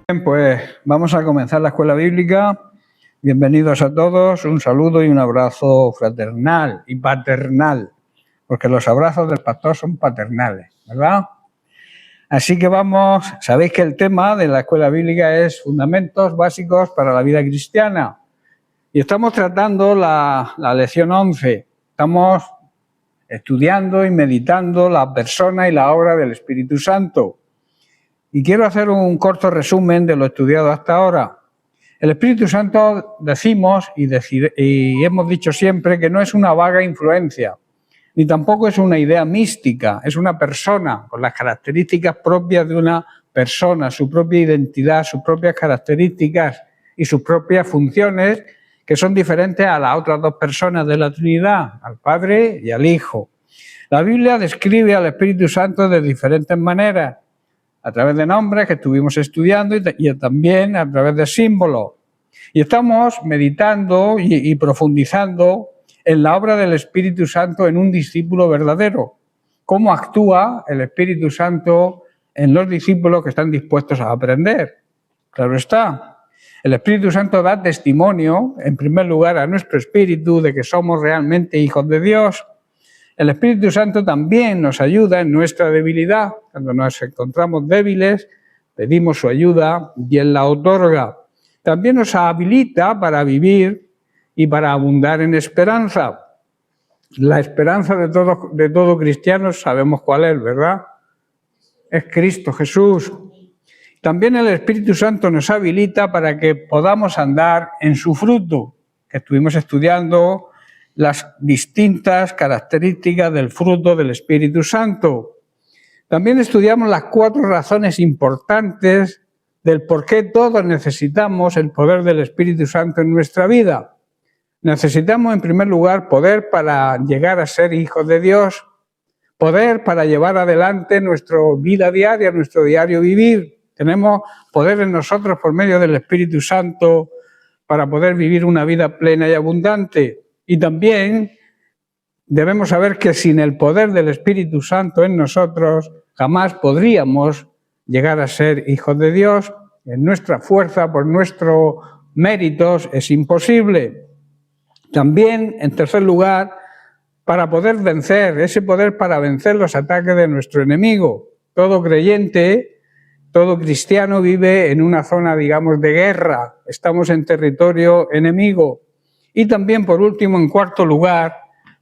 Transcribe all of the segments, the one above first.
Bien, pues vamos a comenzar la escuela bíblica. Bienvenidos a todos, un saludo y un abrazo fraternal y paternal, porque los abrazos del pastor son paternales, ¿verdad? Así que sabéis que el tema de la escuela bíblica es fundamentos básicos para la vida cristiana. Y estamos tratando la lección 11. Estamos estudiando y meditando la persona y la obra del Espíritu Santo. Y quiero hacer un corto resumen de lo estudiado hasta ahora. El Espíritu Santo decimos y hemos dicho siempre que no es una vaga influencia, ni tampoco es una idea mística, es una persona con las características propias de una persona, su propia identidad, sus propias características y sus propias funciones que son diferentes a las otras dos personas de la Trinidad, al Padre y al Hijo. La Biblia describe al Espíritu Santo de diferentes maneras, a través de nombres que estuvimos estudiando y también a través de símbolos. Y estamos meditando y profundizando en la obra del Espíritu Santo en un discípulo verdadero. Cómo actúa el Espíritu Santo en los discípulos que están dispuestos a aprender. Claro está. El Espíritu Santo da testimonio, en primer lugar, a nuestro espíritu de que somos realmente hijos de Dios. El Espíritu Santo también nos ayuda en nuestra debilidad. Cuando nos encontramos débiles, pedimos su ayuda y Él la otorga. También nos habilita para vivir y para abundar en esperanza. La esperanza de todo cristiano sabemos cuál es, ¿verdad? Es Cristo Jesús. También el Espíritu Santo nos habilita para que podamos andar en su fruto, que estuvimos estudiando las distintas características del fruto del Espíritu Santo. También estudiamos las 4 razones importantes del por qué todos necesitamos el poder del Espíritu Santo en nuestra vida. Necesitamos, en primer lugar, poder para llegar a ser hijos de Dios, poder para llevar adelante nuestra vida diaria, nuestro diario vivir. Tenemos poder en nosotros por medio del Espíritu Santo para poder vivir una vida plena y abundante. Y también debemos saber que sin el poder del Espíritu Santo en nosotros jamás podríamos llegar a ser hijos de Dios. En nuestra fuerza, por nuestros méritos, es imposible. También, en tercer lugar, para poder vencer, ese poder para vencer los ataques de nuestro enemigo. Todo creyente, todo cristiano vive en una zona, digamos, de guerra. Estamos en territorio enemigo. Y también, por último, en cuarto lugar,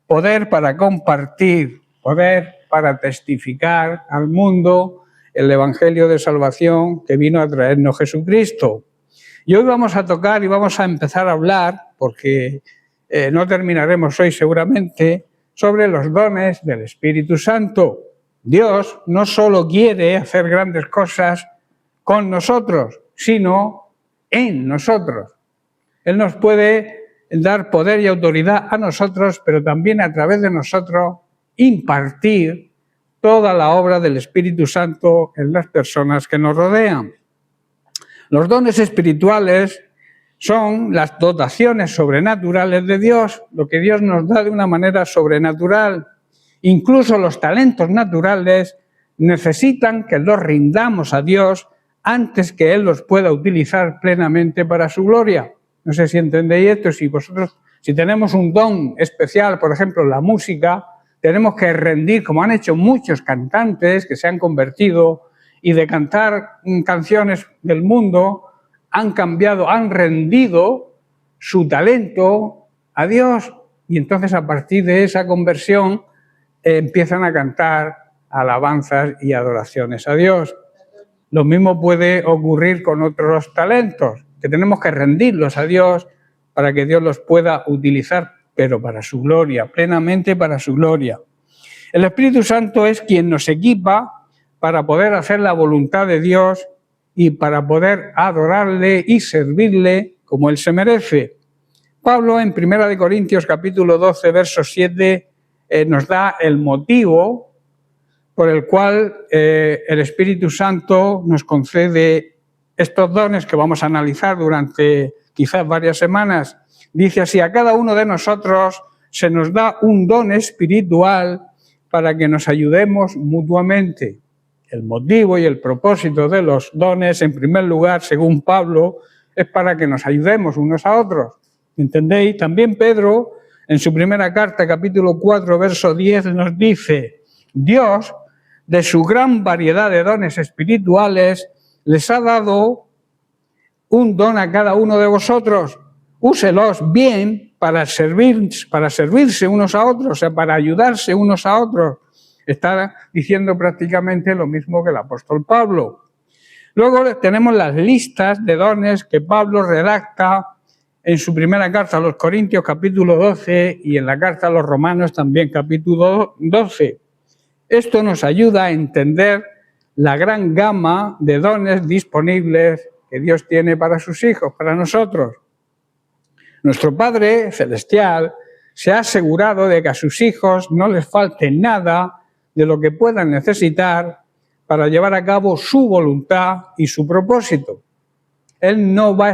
poder para compartir, poder para testificar al mundo el Evangelio de salvación que vino a traernos Jesucristo. Y hoy vamos a tocar y vamos a empezar a hablar, porque no terminaremos hoy seguramente, sobre los dones del Espíritu Santo. Dios no solo quiere hacer grandes cosas con nosotros, sino en nosotros. Él nos puede dar poder y autoridad a nosotros, pero también a través de nosotros impartir toda la obra del Espíritu Santo en las personas que nos rodean. Los dones espirituales son las dotaciones sobrenaturales de Dios, lo que Dios nos da de una manera sobrenatural. Incluso los talentos naturales necesitan que los rindamos a Dios antes que Él los pueda utilizar plenamente para su gloria. No sé si entendéis esto, si tenemos un don especial, por ejemplo, la música, tenemos que rendir, como han hecho muchos cantantes que se han convertido y de cantar canciones del mundo, han rendido su talento a Dios y entonces a partir de esa conversión empiezan a cantar alabanzas y adoraciones a Dios. Lo mismo puede ocurrir con otros talentos, que tenemos que rendirlos a Dios para que Dios los pueda utilizar, pero para su gloria, plenamente para su gloria. El Espíritu Santo es quien nos equipa para poder hacer la voluntad de Dios y para poder adorarle y servirle como Él se merece. Pablo, en 1 Corintios capítulo 12, verso 7, nos da el motivo por el cual el Espíritu Santo nos concede estos dones que vamos a analizar durante quizás varias semanas. Dice así: a cada uno de nosotros se nos da un don espiritual para que nos ayudemos mutuamente. El motivo y el propósito de los dones, en primer lugar, según Pablo, es para que nos ayudemos unos a otros. ¿Entendéis? También Pedro, en su primera carta, capítulo 4, verso 10, nos dice: Dios, de su gran variedad de dones espirituales, les ha dado un don a cada uno de vosotros. Úselos bien para servirse unos a otros, o sea, para ayudarse unos a otros. Está diciendo prácticamente lo mismo que el apóstol Pablo. Luego tenemos las listas de dones que Pablo redacta en su primera carta a los Corintios, capítulo 12, y en la carta a los Romanos también, capítulo 12. Esto nos ayuda a entender la gran gama de dones disponibles que Dios tiene para sus hijos, para nosotros. Nuestro Padre Celestial se ha asegurado de que a sus hijos no les falte nada de lo que puedan necesitar para llevar a cabo su voluntad y su propósito. Él no va a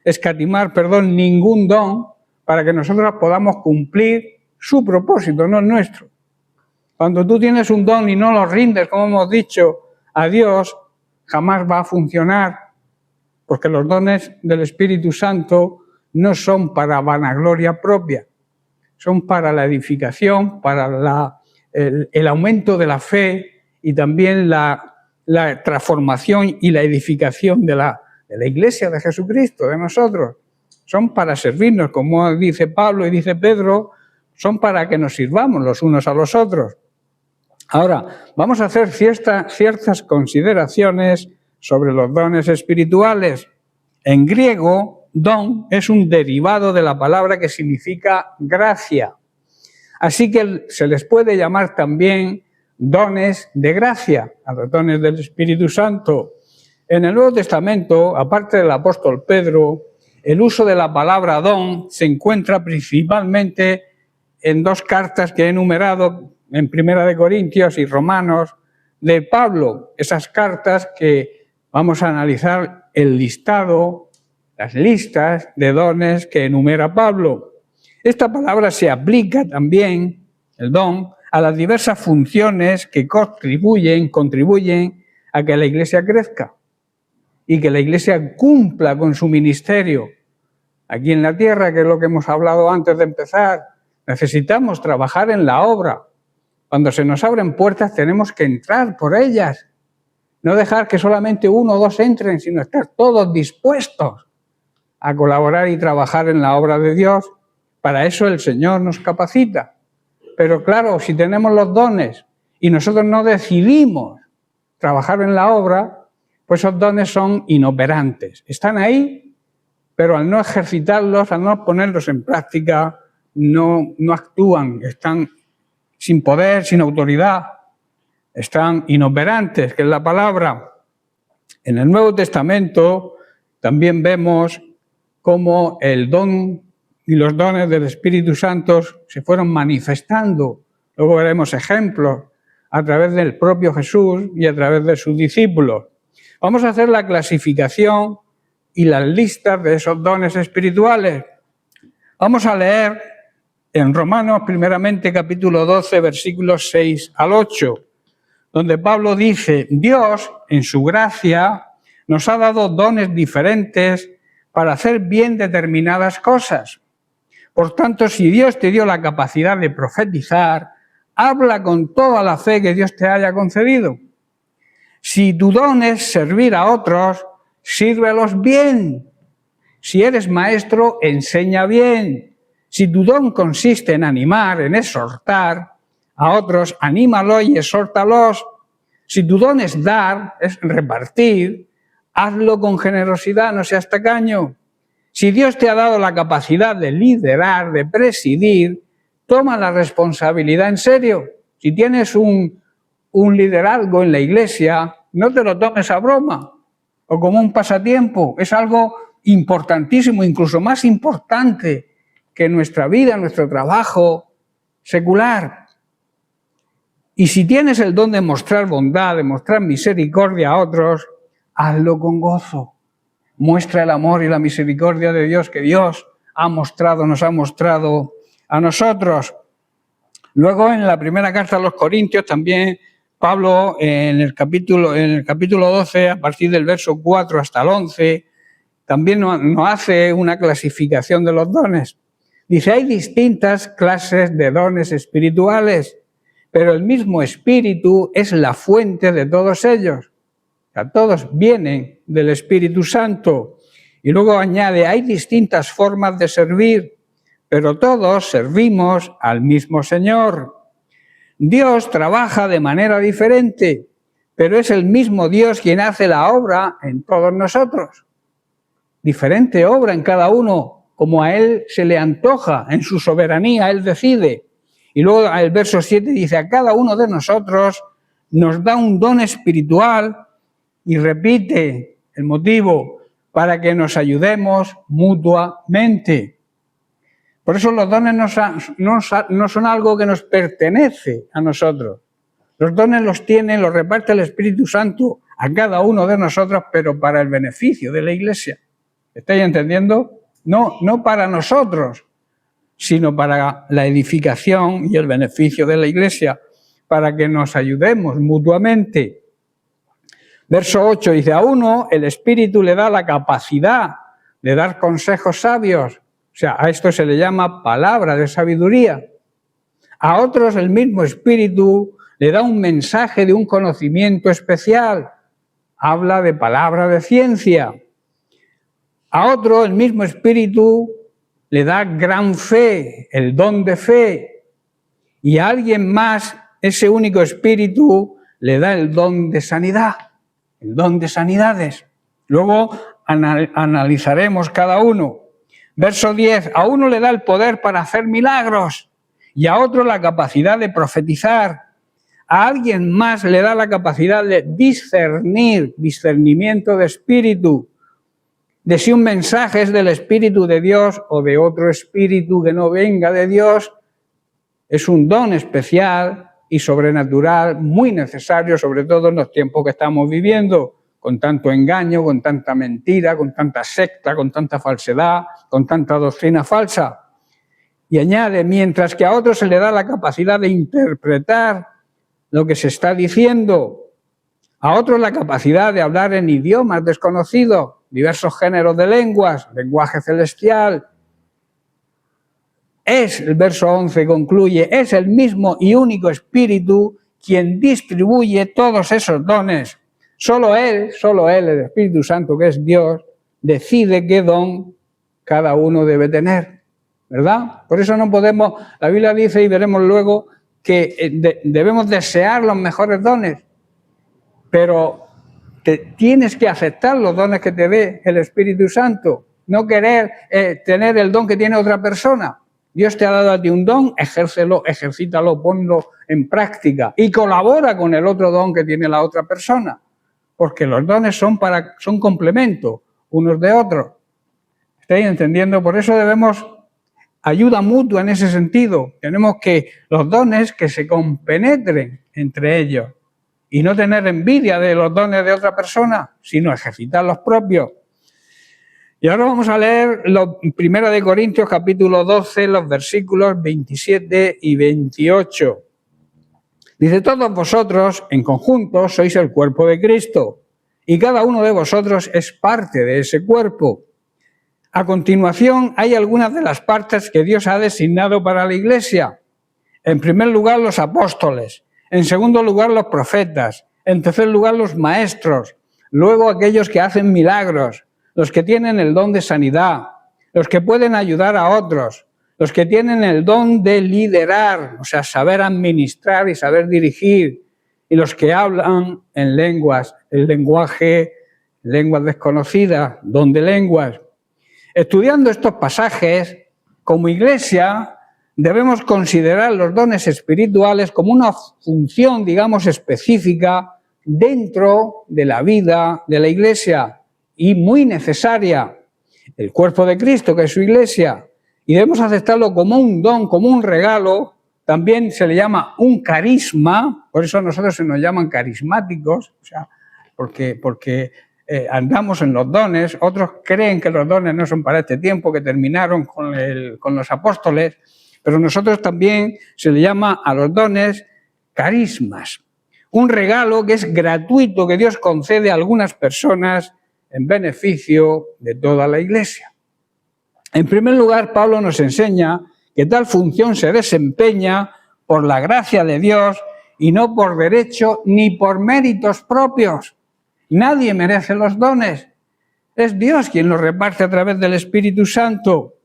escatimar ningún don para que nosotros podamos cumplir su propósito, no el nuestro. Cuando tú tienes un don y no lo rindes, como hemos dicho, a Dios, jamás va a funcionar, porque los dones del Espíritu Santo no son para vanagloria propia, son para la edificación, para el aumento de la fe y también la transformación y la edificación de la Iglesia de Jesucristo, de nosotros. Son para servirnos, como dice Pablo y dice Pedro, son para que nos sirvamos los unos a los otros. Ahora, vamos a hacer ciertas consideraciones sobre los dones espirituales. En griego, don es un derivado de la palabra que significa gracia. Así que se les puede llamar también dones de gracia, a los dones del Espíritu Santo. En el Nuevo Testamento, aparte del apóstol Pedro, el uso de la palabra don se encuentra principalmente en dos cartas que he enumerado, en Primera de Corintios y Romanos, de Pablo. Esas cartas que vamos a analizar el listado, las listas de dones que enumera Pablo. Esta palabra se aplica también, el don, a las diversas funciones que contribuyen a que la Iglesia crezca y que la Iglesia cumpla con su ministerio aquí en la tierra, que es lo que hemos hablado antes de empezar. Necesitamos trabajar en la obra. Cuando se nos abren puertas tenemos que entrar por ellas. No dejar que solamente uno o dos entren, sino estar todos dispuestos a colaborar y trabajar en la obra de Dios. Para eso el Señor nos capacita. Pero claro, si tenemos los dones y nosotros no decidimos trabajar en la obra, pues esos dones son inoperantes. Están ahí, pero al no ejercitarlos, al no ponerlos en práctica, no actúan, están sin poder, sin autoridad, están inoperantes, que es la palabra. En el Nuevo Testamento también vemos cómo el don y los dones del Espíritu Santo se fueron manifestando. Luego veremos ejemplos a través del propio Jesús y a través de sus discípulos. Vamos a hacer la clasificación y las listas de esos dones espirituales. Vamos a leer en Romanos, primeramente, capítulo 12, versículos 6 al 8, donde Pablo dice: Dios, en su gracia, nos ha dado dones diferentes para hacer bien determinadas cosas. Por tanto, si Dios te dio la capacidad de profetizar, habla con toda la fe que Dios te haya concedido. Si tu don es servir a otros, sírvelos bien. Si eres maestro, enseña bien. Si tu don consiste en animar, en exhortar a otros, anímalos y exhórtalos. Si tu don es dar, es repartir, hazlo con generosidad, no seas tacaño. Si Dios te ha dado la capacidad de liderar, de presidir, toma la responsabilidad en serio. Si tienes un liderazgo en la iglesia, no te lo tomes a broma o como un pasatiempo. Es algo importantísimo, incluso más importante que nuestra vida, nuestro trabajo secular. Y si tienes el don de mostrar bondad, de mostrar misericordia a otros, hazlo con gozo. Muestra el amor y la misericordia de Dios que Dios nos ha mostrado a nosotros. Luego, en la primera carta a los Corintios, también Pablo en el capítulo 12, a partir del verso 4 hasta el 11, también nos hace una clasificación de los dones. Dice, hay distintas clases de dones espirituales, pero el mismo Espíritu es la fuente de todos ellos. O sea, todos vienen del Espíritu Santo. Y luego añade, hay distintas formas de servir, pero todos servimos al mismo Señor. Dios trabaja de manera diferente, pero es el mismo Dios quien hace la obra en todos nosotros. Diferente obra en cada uno, como a Él se le antoja, en su soberanía, Él decide. Y luego el verso 7 dice, a cada uno de nosotros nos da un don espiritual y repite el motivo, para que nos ayudemos mutuamente. Por eso los dones no son algo que nos pertenece a nosotros. Los dones los reparte el Espíritu Santo a cada uno de nosotros, pero para el beneficio de la Iglesia. ¿Estáis entendiendo? No para nosotros, sino para la edificación y el beneficio de la Iglesia, para que nos ayudemos mutuamente. Verso 8 dice, a uno el Espíritu le da la capacidad de dar consejos sabios. O sea, a esto se le llama palabra de sabiduría. A otros el mismo Espíritu le da un mensaje de un conocimiento especial. Habla de palabra de ciencia. A otro el mismo Espíritu le da gran fe, el don de fe. Y a alguien más, ese único Espíritu le da el don de sanidad, el don de sanidades. Luego analizaremos cada uno. Verso 10, a uno le da el poder para hacer milagros y a otro la capacidad de profetizar. A alguien más le da la capacidad de discernimiento de espíritu, de si un mensaje es del Espíritu de Dios o de otro espíritu que no venga de Dios. Es un don especial y sobrenatural, muy necesario, sobre todo en los tiempos que estamos viviendo, con tanto engaño, con tanta mentira, con tanta secta, con tanta falsedad, con tanta doctrina falsa. Y añade, mientras que a otros se le da la capacidad de interpretar lo que se está diciendo, a otros la capacidad de hablar en idiomas desconocidos, diversos géneros de lenguas, lenguaje celestial. El verso 11 concluye, es el mismo y único Espíritu quien distribuye todos esos dones. Solo Él, el Espíritu Santo, que es Dios, decide qué don cada uno debe tener, ¿verdad? Por eso no podemos, la Biblia dice, y veremos luego, que debemos desear los mejores dones, pero tienes que aceptar los dones que te dé el Espíritu Santo, no querer tener el don que tiene otra persona. Dios te ha dado a ti un don, ejércelo, ejercítalo, ponlo en práctica y colabora con el otro don que tiene la otra persona. Porque los dones son complementos unos de otros. ¿Estáis entendiendo? Por eso debemos ayuda mutua en ese sentido. Tenemos que los dones que se compenetren entre ellos y no tener envidia de los dones de otra persona, sino ejercitar los propios. Y ahora vamos a leer 1 Corintios capítulo 12, los versículos 27 y 28. Dice, todos vosotros, en conjunto, sois el cuerpo de Cristo, y cada uno de vosotros es parte de ese cuerpo. A continuación, hay algunas de las partes que Dios ha designado para la Iglesia. En primer lugar, los apóstoles. En segundo lugar, los profetas. En tercer lugar, los maestros. Luego, aquellos que hacen milagros, los que tienen el don de sanidad, los que pueden ayudar a otros, los que tienen el don de liderar, o sea, saber administrar y saber dirigir, y los que hablan en lenguas, lenguas desconocidas, don de lenguas. Estudiando estos pasajes, como Iglesia, debemos considerar los dones espirituales como una función, digamos, específica dentro de la vida de la Iglesia y muy necesaria. El cuerpo de Cristo, que es su Iglesia, y debemos aceptarlo como un don, como un regalo. También se le llama un carisma, por eso a nosotros se nos llaman carismáticos, o sea, porque andamos en los dones. Otros creen que los dones no son para este tiempo, que terminaron con los apóstoles, pero nosotros también se le llama a los dones carismas. Un regalo que es gratuito, que Dios concede a algunas personas en beneficio de toda la Iglesia. En primer lugar, Pablo nos enseña que tal función se desempeña por la gracia de Dios y no por derecho ni por méritos propios. Nadie merece los dones. Es Dios quien los reparte a través del Espíritu Santo.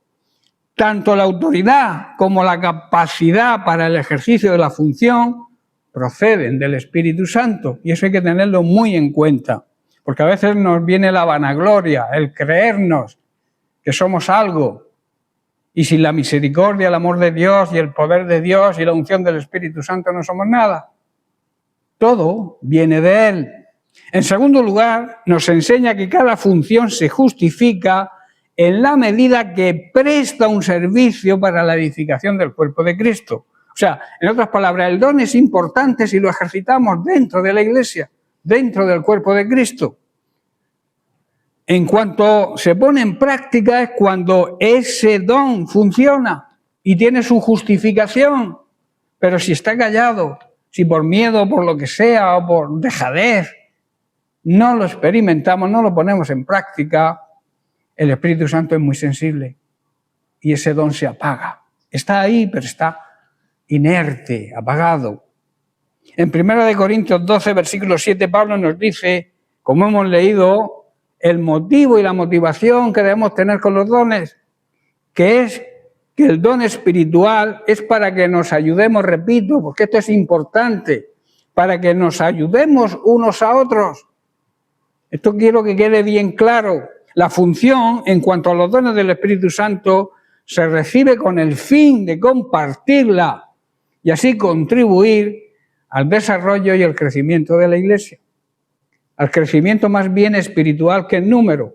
Tanto la autoridad como la capacidad para el ejercicio de la función proceden del Espíritu Santo. Y eso hay que tenerlo muy en cuenta. Porque a veces nos viene la vanagloria, el creernos que somos algo. Y sin la misericordia, el amor de Dios y el poder de Dios y la unción del Espíritu Santo no somos nada. Todo viene de Él. En segundo lugar, nos enseña que cada función se justifica en la medida que presta un servicio para la edificación del cuerpo de Cristo. O sea, en otras palabras, el don es importante si lo ejercitamos dentro de la Iglesia, dentro del cuerpo de Cristo. En cuanto se pone en práctica es cuando ese don funciona y tiene su justificación. Pero si está callado, si por miedo, por lo que sea, o por dejadez, no lo experimentamos, no lo ponemos en práctica, el Espíritu Santo es muy sensible y ese don se apaga. Está ahí, pero está inerte, apagado. En 1 Corintios 12, versículo 7, Pablo nos dice, como hemos leído, el motivo y la motivación que debemos tener con los dones, que es que el don espiritual es para que nos ayudemos, repito, porque esto es importante, para que nos ayudemos unos a otros. Esto quiero que quede bien claro. La función, en cuanto a los dones del Espíritu Santo, se recibe con el fin de compartirla y así contribuir al desarrollo y al crecimiento de la Iglesia. Al crecimiento más bien espiritual que en número,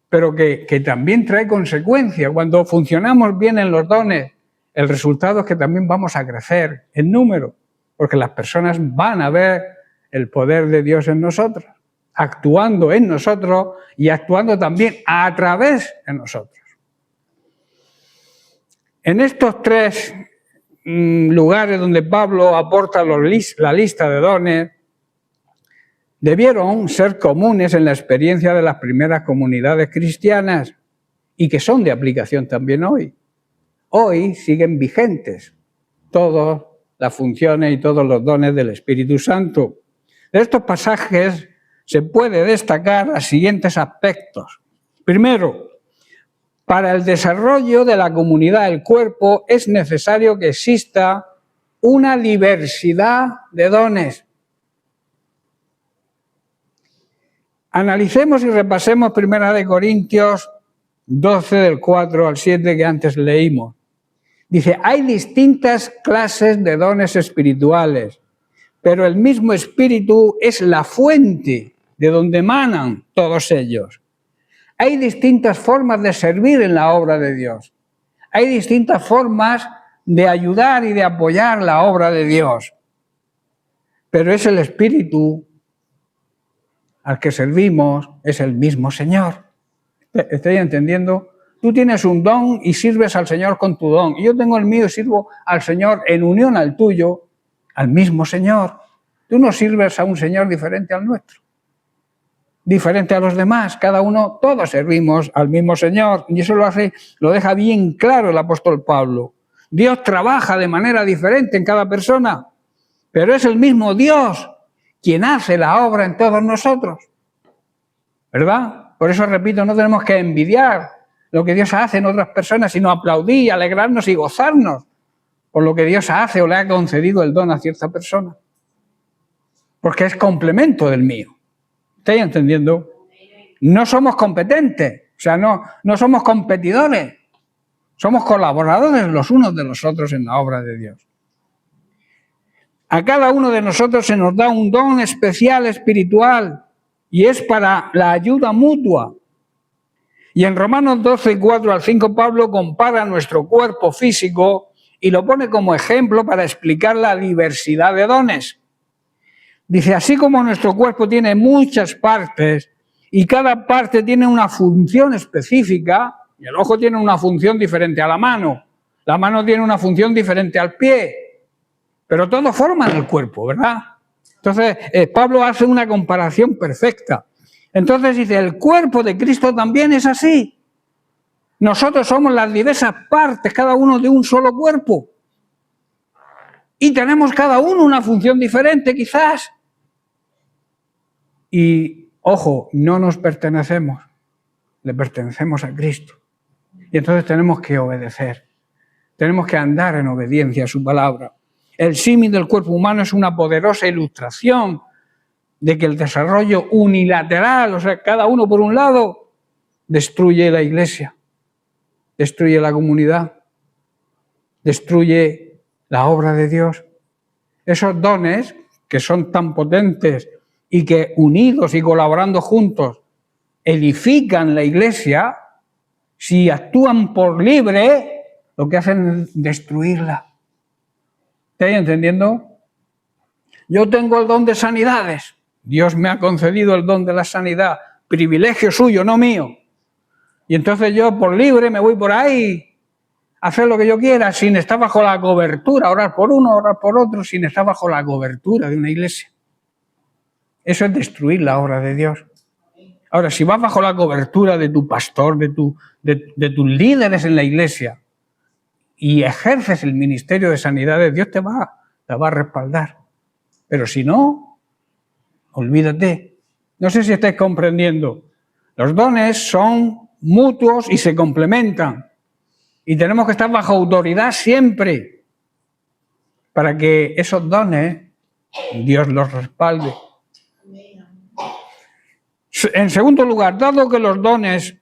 pero que también trae consecuencias. Cuando funcionamos bien en los dones, el resultado es que también vamos a crecer en número, porque las personas van a ver el poder de Dios en nosotros, actuando en nosotros y actuando también a través de nosotros. En estos tres lugares donde Pablo aporta la lista de dones, debieron ser comunes en la experiencia de las primeras comunidades cristianas y que son de aplicación también hoy. Hoy siguen vigentes todas las funciones y todos los dones del Espíritu Santo. De estos pasajes se puede destacar los siguientes aspectos. Primero, para el desarrollo de la comunidad del cuerpo es necesario que exista una diversidad de dones. Analicemos y repasemos 1 Corintios 12, del 4 al 7 que antes leímos. Dice, hay distintas clases de dones espirituales, pero el mismo Espíritu es la fuente de donde emanan todos ellos. Hay distintas formas de servir en la obra de Dios. Hay distintas formas de ayudar y de apoyar la obra de Dios. Pero es el Espíritu al que servimos, es el mismo Señor. ¿Estáis entendiendo? Tú tienes un don y sirves al Señor con tu don. Y yo tengo el mío y sirvo al Señor en unión al tuyo, al mismo Señor. Tú no sirves a un Señor diferente al nuestro, diferente a los demás. Cada uno, todos servimos al mismo Señor. Y eso lo deja bien claro el apóstol Pablo. Dios trabaja de manera diferente en cada persona, pero es el mismo Dios quien hace la obra en todos nosotros, ¿verdad? Por eso, repito, no tenemos que envidiar lo que Dios hace en otras personas, sino aplaudir, alegrarnos y gozarnos por lo que Dios hace o le ha concedido el don a cierta persona. Porque es complemento del mío. ¿Estáis entendiendo? No somos competentes, o sea, no somos competidores, somos colaboradores los unos de los otros en la obra de Dios. A cada uno de nosotros se nos da un don especial espiritual y es para la ayuda mutua. Y en Romanos 12, 4 al 5, Pablo compara nuestro cuerpo físico y lo pone como ejemplo para explicar la diversidad de dones. Dice, así como nuestro cuerpo tiene muchas partes y cada parte tiene una función específica, y el ojo tiene una función diferente a la mano tiene una función diferente al pie, pero todos forman el cuerpo, ¿verdad? Entonces, Pablo hace una comparación perfecta. Entonces dice, el cuerpo de Cristo también es así. Nosotros somos las diversas partes, cada uno de un solo cuerpo. Y tenemos cada uno una función diferente, quizás. Y, ojo, no nos pertenecemos, le pertenecemos a Cristo. Y entonces tenemos que obedecer. Tenemos que andar en obediencia a su palabra. El símil del cuerpo humano es una poderosa ilustración de que el desarrollo unilateral, o sea, cada uno por un lado, destruye la iglesia, destruye la comunidad, destruye la obra de Dios. Esos dones que son tan potentes y que unidos y colaborando juntos edifican la iglesia, si actúan por libre, lo que hacen es destruirla. ¿Estáis entendiendo? Yo tengo el don de sanidades. Dios me ha concedido el don de la sanidad, privilegio suyo, no mío. Y entonces yo por libre me voy por ahí a hacer lo que yo quiera sin estar bajo la cobertura, orar por uno, orar por otro, sin estar bajo la cobertura de una iglesia. Eso es destruir la obra de Dios. Ahora, si vas bajo la cobertura de tu pastor, de tus líderes en la iglesia y ejerces el ministerio de sanidades, Dios te va a respaldar. Pero si no, olvídate. No sé si estáis comprendiendo. Los dones son mutuos y se complementan. Y tenemos que estar bajo autoridad siempre para que esos dones Dios los respalde. En segundo lugar, dado que los dones,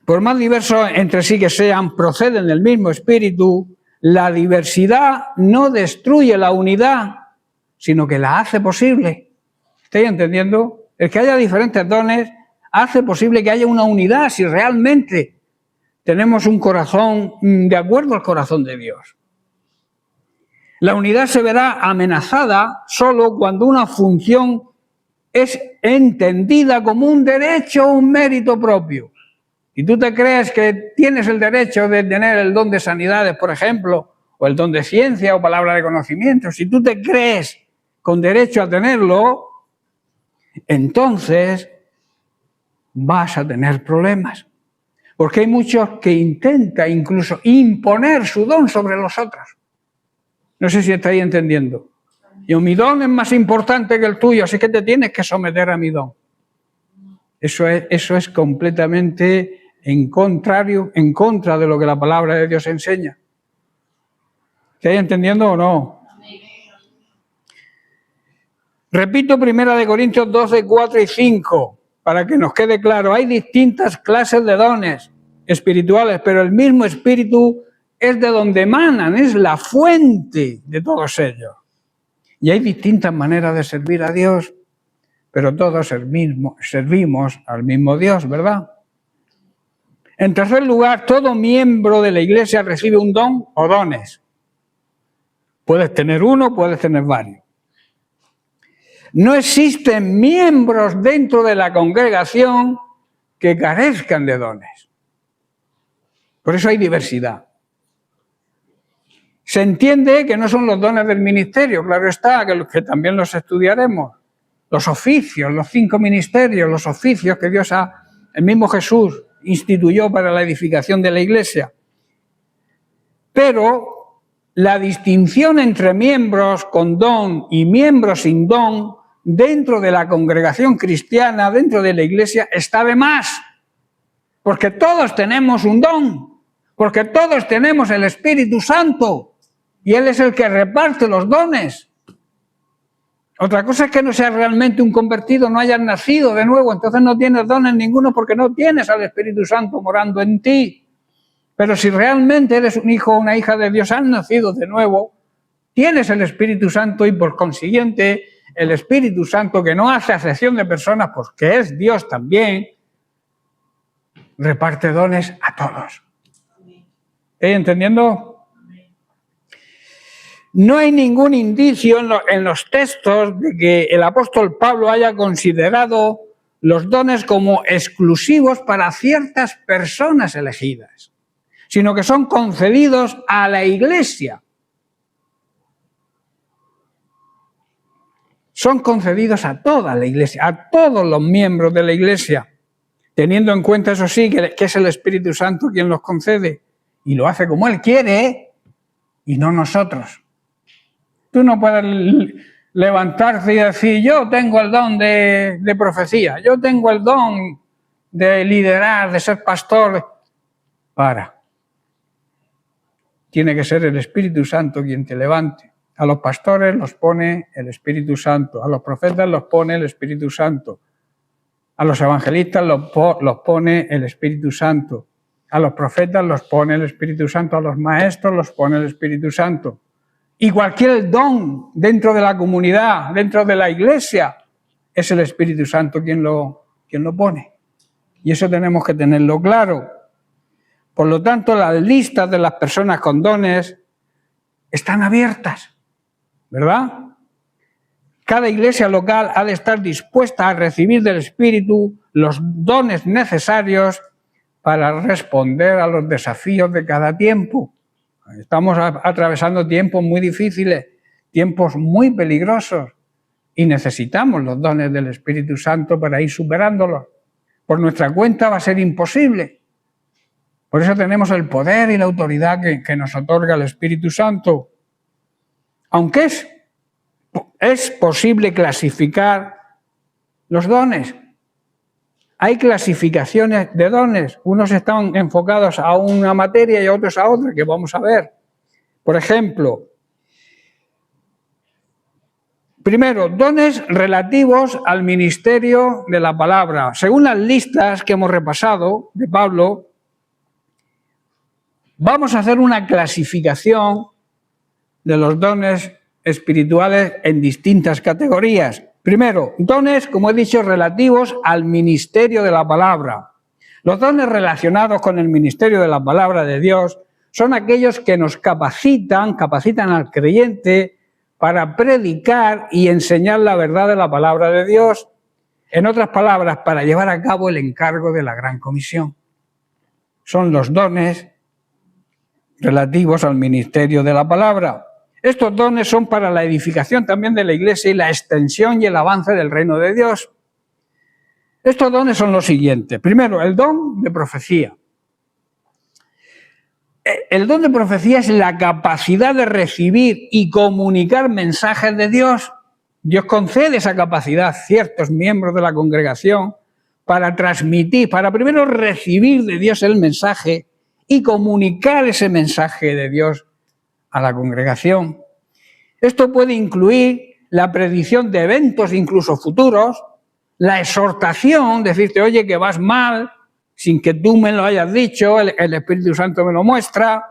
por más diversos entre sí que sean, proceden del mismo espíritu, la diversidad no destruye la unidad, sino que la hace posible. ¿Estáis entendiendo? El que haya diferentes dones hace posible que haya una unidad si realmente tenemos un corazón de acuerdo al corazón de Dios. La unidad se verá amenazada solo cuando una función es entendida como un derecho o un mérito propio. Y tú te crees que tienes el derecho de tener el don de sanidades, por ejemplo, o el don de ciencia o palabra de conocimiento, si tú te crees con derecho a tenerlo, entonces vas a tener problemas. Porque hay muchos que intentan incluso imponer su don sobre los otros. No sé si estáis entendiendo. Yo, mi don es más importante que el tuyo, así que te tienes que someter a mi don. Eso es completamente en contra de lo que la palabra de Dios enseña. ¿Estáis entendiendo o no? Repito 1 Corintios 12, 4 y 5, para que nos quede claro. Hay distintas clases de dones espirituales, pero el mismo espíritu es de donde emanan, es la fuente de todos ellos. Y hay distintas maneras de servir a Dios, pero todos servimos al mismo Dios, ¿verdad? En tercer lugar, todo miembro de la iglesia recibe un don o dones. Puedes tener uno, puedes tener varios. No existen miembros dentro de la congregación que carezcan de dones. Por eso hay diversidad. Se entiende que no son los dones del ministerio, claro está, que también los estudiaremos. Los oficios, los 5 ministerios, los oficios que el mismo Jesús instituyó para la edificación de la iglesia. Pero la distinción entre miembros con don y miembros sin don dentro de la congregación cristiana, dentro de la iglesia, está de más. Porque todos tenemos un don, porque todos tenemos el Espíritu Santo y Él es el que reparte los dones. Otra cosa es que no seas realmente un convertido, no hayas nacido de nuevo, entonces no tienes dones ninguno porque no tienes al Espíritu Santo morando en ti. Pero si realmente eres un hijo o una hija de Dios, has nacido de nuevo, tienes el Espíritu Santo y por consiguiente el Espíritu Santo, que no hace acepción de personas porque es Dios también, reparte dones a todos. ¿Estáis entendiendo? No hay ningún indicio en los textos de que el apóstol Pablo haya considerado los dones como exclusivos para ciertas personas elegidas, sino que son concedidos a la iglesia. son concedidos a toda la Iglesia, a todos los miembros de la Iglesia, teniendo en cuenta, eso sí, que es el Espíritu Santo quien los concede, y lo hace como Él quiere, y no nosotros. Tú no puedes levantarte y decir, yo tengo el don de profecía, yo tengo el don de liderar, de ser pastor. Tiene que ser el Espíritu Santo quien te levante. A los pastores los pone el Espíritu Santo, a los profetas los pone el Espíritu Santo, a los evangelistas los pone el Espíritu Santo, a los profetas los pone el Espíritu Santo, a los maestros los pone el Espíritu Santo. Y cualquier don dentro de la comunidad, dentro de la Iglesia, es el Espíritu Santo quien lo pone. Y eso tenemos que tenerlo claro. Por lo tanto, las listas de las personas con dones están abiertas, ¿verdad? Cada iglesia local ha de estar dispuesta a recibir del Espíritu los dones necesarios para responder a los desafíos de cada tiempo. Estamos atravesando tiempos muy difíciles, tiempos muy peligrosos, y necesitamos los dones del Espíritu Santo para ir superándolos. Por nuestra cuenta va a ser imposible. Por eso tenemos el poder y la autoridad que nos otorga el Espíritu Santo. Aunque es posible clasificar los dones. Hay clasificaciones de dones. Unos están enfocados a una materia y otros a otra, que vamos a ver. Por ejemplo, primero, dones relativos al ministerio de la palabra. Según las listas que hemos repasado de Pablo, vamos a hacer una clasificación de los dones espirituales en distintas categorías. Primero, dones, como he dicho, relativos al ministerio de la palabra. Los dones relacionados con el ministerio de la palabra de Dios son aquellos que nos capacitan al creyente para predicar y enseñar la verdad de la palabra de Dios. En otras palabras, para llevar a cabo el encargo de la Gran Comisión. Son los dones relativos al ministerio de la palabra. Estos dones son para la edificación también de la Iglesia y la extensión y el avance del reino de Dios. Estos dones son los siguientes. Primero, el don de profecía. El don de profecía es la capacidad de recibir y comunicar mensajes de Dios. Dios concede esa capacidad a ciertos miembros de la congregación para transmitir, para primero recibir de Dios el mensaje y comunicar ese mensaje de Dios a la congregación. Esto puede incluir la predicción de eventos incluso futuros, la exhortación, decirte, oye, que vas mal, sin que tú me lo hayas dicho, el Espíritu Santo me lo muestra,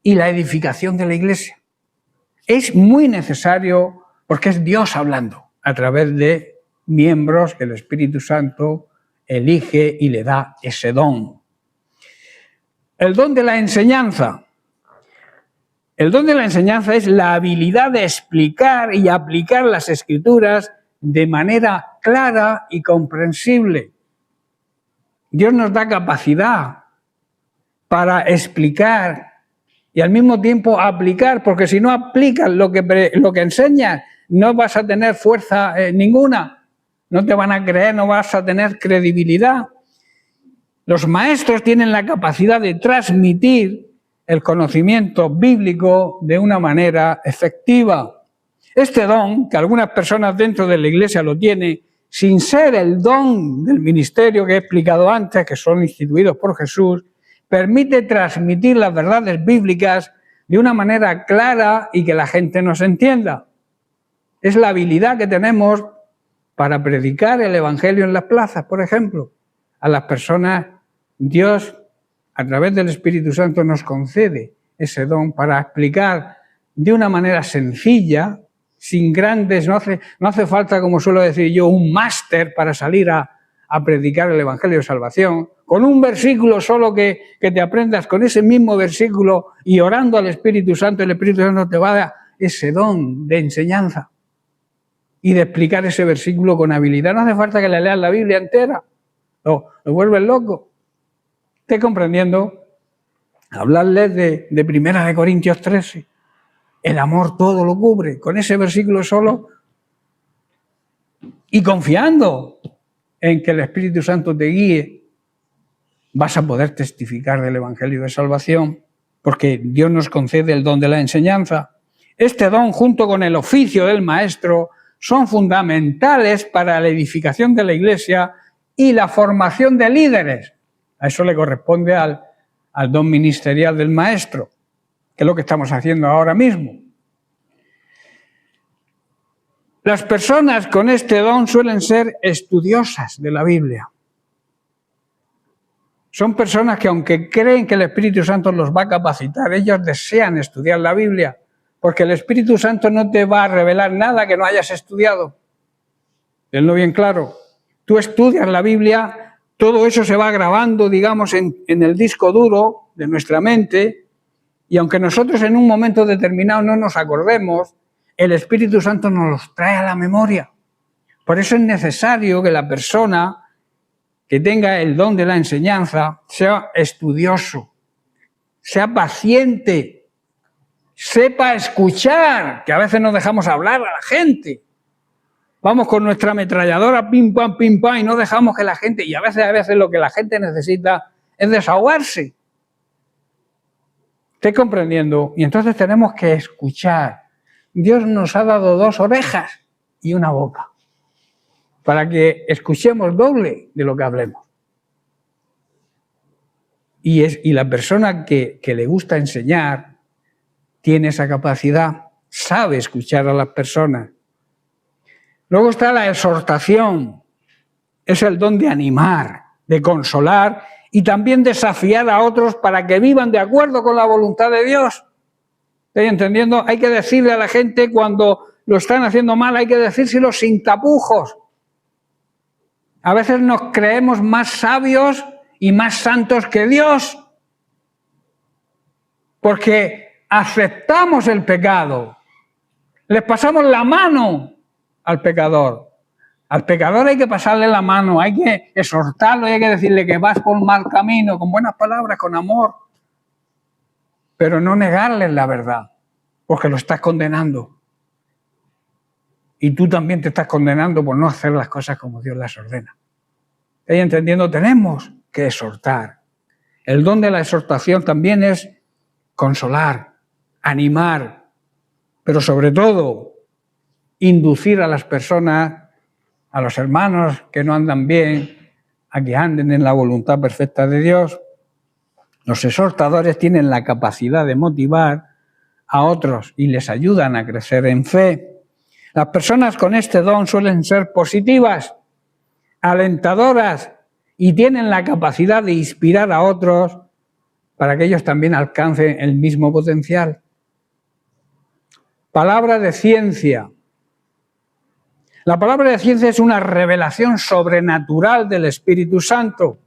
y la edificación de la Iglesia. Es muy necesario porque es Dios hablando a través de miembros que el Espíritu Santo elige y le da ese don. El don de la enseñanza. El don de la enseñanza es la habilidad de explicar y aplicar las Escrituras de manera clara y comprensible. Dios nos da capacidad para explicar y al mismo tiempo aplicar, porque si no aplicas lo que enseñas, no vas a tener fuerza ninguna, no te van a creer, no vas a tener credibilidad. Los maestros tienen la capacidad de transmitir el conocimiento bíblico de una manera efectiva. Este don, que algunas personas dentro de la Iglesia lo tienen, sin ser el don del ministerio que he explicado antes, que son instituidos por Jesús, permite transmitir las verdades bíblicas de una manera clara y que la gente nos entienda. Es la habilidad que tenemos para predicar el Evangelio en las plazas, por ejemplo. A las personas, Dios, a través del Espíritu Santo, nos concede ese don para explicar de una manera sencilla, sin grandes, no hace falta, como suelo decir yo, un máster para salir a predicar el Evangelio de Salvación. Con un versículo solo que te aprendas, con ese mismo versículo y orando al Espíritu Santo, el Espíritu Santo te va a dar ese don de enseñanza y de explicar ese versículo con habilidad. No hace falta que le leas la Biblia entera, lo vuelves loco. ¿Esté comprendiendo? Hablarles de 1 Corintios 13. El amor todo lo cubre. Con ese versículo solo y confiando en que el Espíritu Santo te guíe, vas a poder testificar del Evangelio de Salvación, porque Dios nos concede el don de la enseñanza. Este don, junto con el oficio del maestro, son fundamentales para la edificación de la Iglesia y la formación de líderes. A eso le corresponde al don ministerial del maestro, que es lo que estamos haciendo ahora mismo. Las personas con este don suelen ser estudiosas de la Biblia. Son personas que, aunque creen que el Espíritu Santo los va a capacitar, ellos desean estudiar la Biblia, porque el Espíritu Santo no te va a revelar nada que no hayas estudiado. Tenlo bien claro. Tú estudias la Biblia, todo eso se va grabando, digamos, en el disco duro de nuestra mente, y aunque nosotros en un momento determinado no nos acordemos, el Espíritu Santo nos los trae a la memoria. Por eso es necesario que la persona que tenga el don de la enseñanza sea estudioso, sea paciente, sepa escuchar, que a veces nos dejamos hablar a la gente. Vamos con nuestra ametralladora, pim, pam, y no dejamos que la gente, y a veces lo que la gente necesita es desahogarse. ¿Estoy comprendiendo? Y entonces tenemos que escuchar. Dios nos ha dado 2 orejas y una boca, para que escuchemos doble de lo que hablemos. Y la persona que le gusta enseñar tiene esa capacidad, sabe escuchar a las personas. Luego está la exhortación, es el don de animar, de consolar y también desafiar a otros para que vivan de acuerdo con la voluntad de Dios. ¿Estoy entendiendo? Hay que decirle a la gente cuando lo están haciendo mal, hay que decírselo sin tapujos. A veces nos creemos más sabios y más santos que Dios, porque aceptamos el pecado, les pasamos la mano al pecador. Al pecador hay que pasarle la mano, hay que exhortarlo, hay que decirle que vas por un mal camino, con buenas palabras, con amor, pero no negarle la verdad, porque lo estás condenando. Y tú también te estás condenando por no hacer las cosas como Dios las ordena. ¿Estáis entendiendo? Tenemos que exhortar. El don de la exhortación también es consolar, animar, pero sobre todo inducir a las personas, a los hermanos que no andan bien, a que anden en la voluntad perfecta de Dios. Los exhortadores tienen la capacidad de motivar a otros y les ayudan a crecer en fe. Las personas con este don suelen ser positivas, alentadoras y tienen la capacidad de inspirar a otros para que ellos también alcancen el mismo potencial. Palabra de ciencia. La palabra de ciencia es una revelación sobrenatural del Espíritu Santo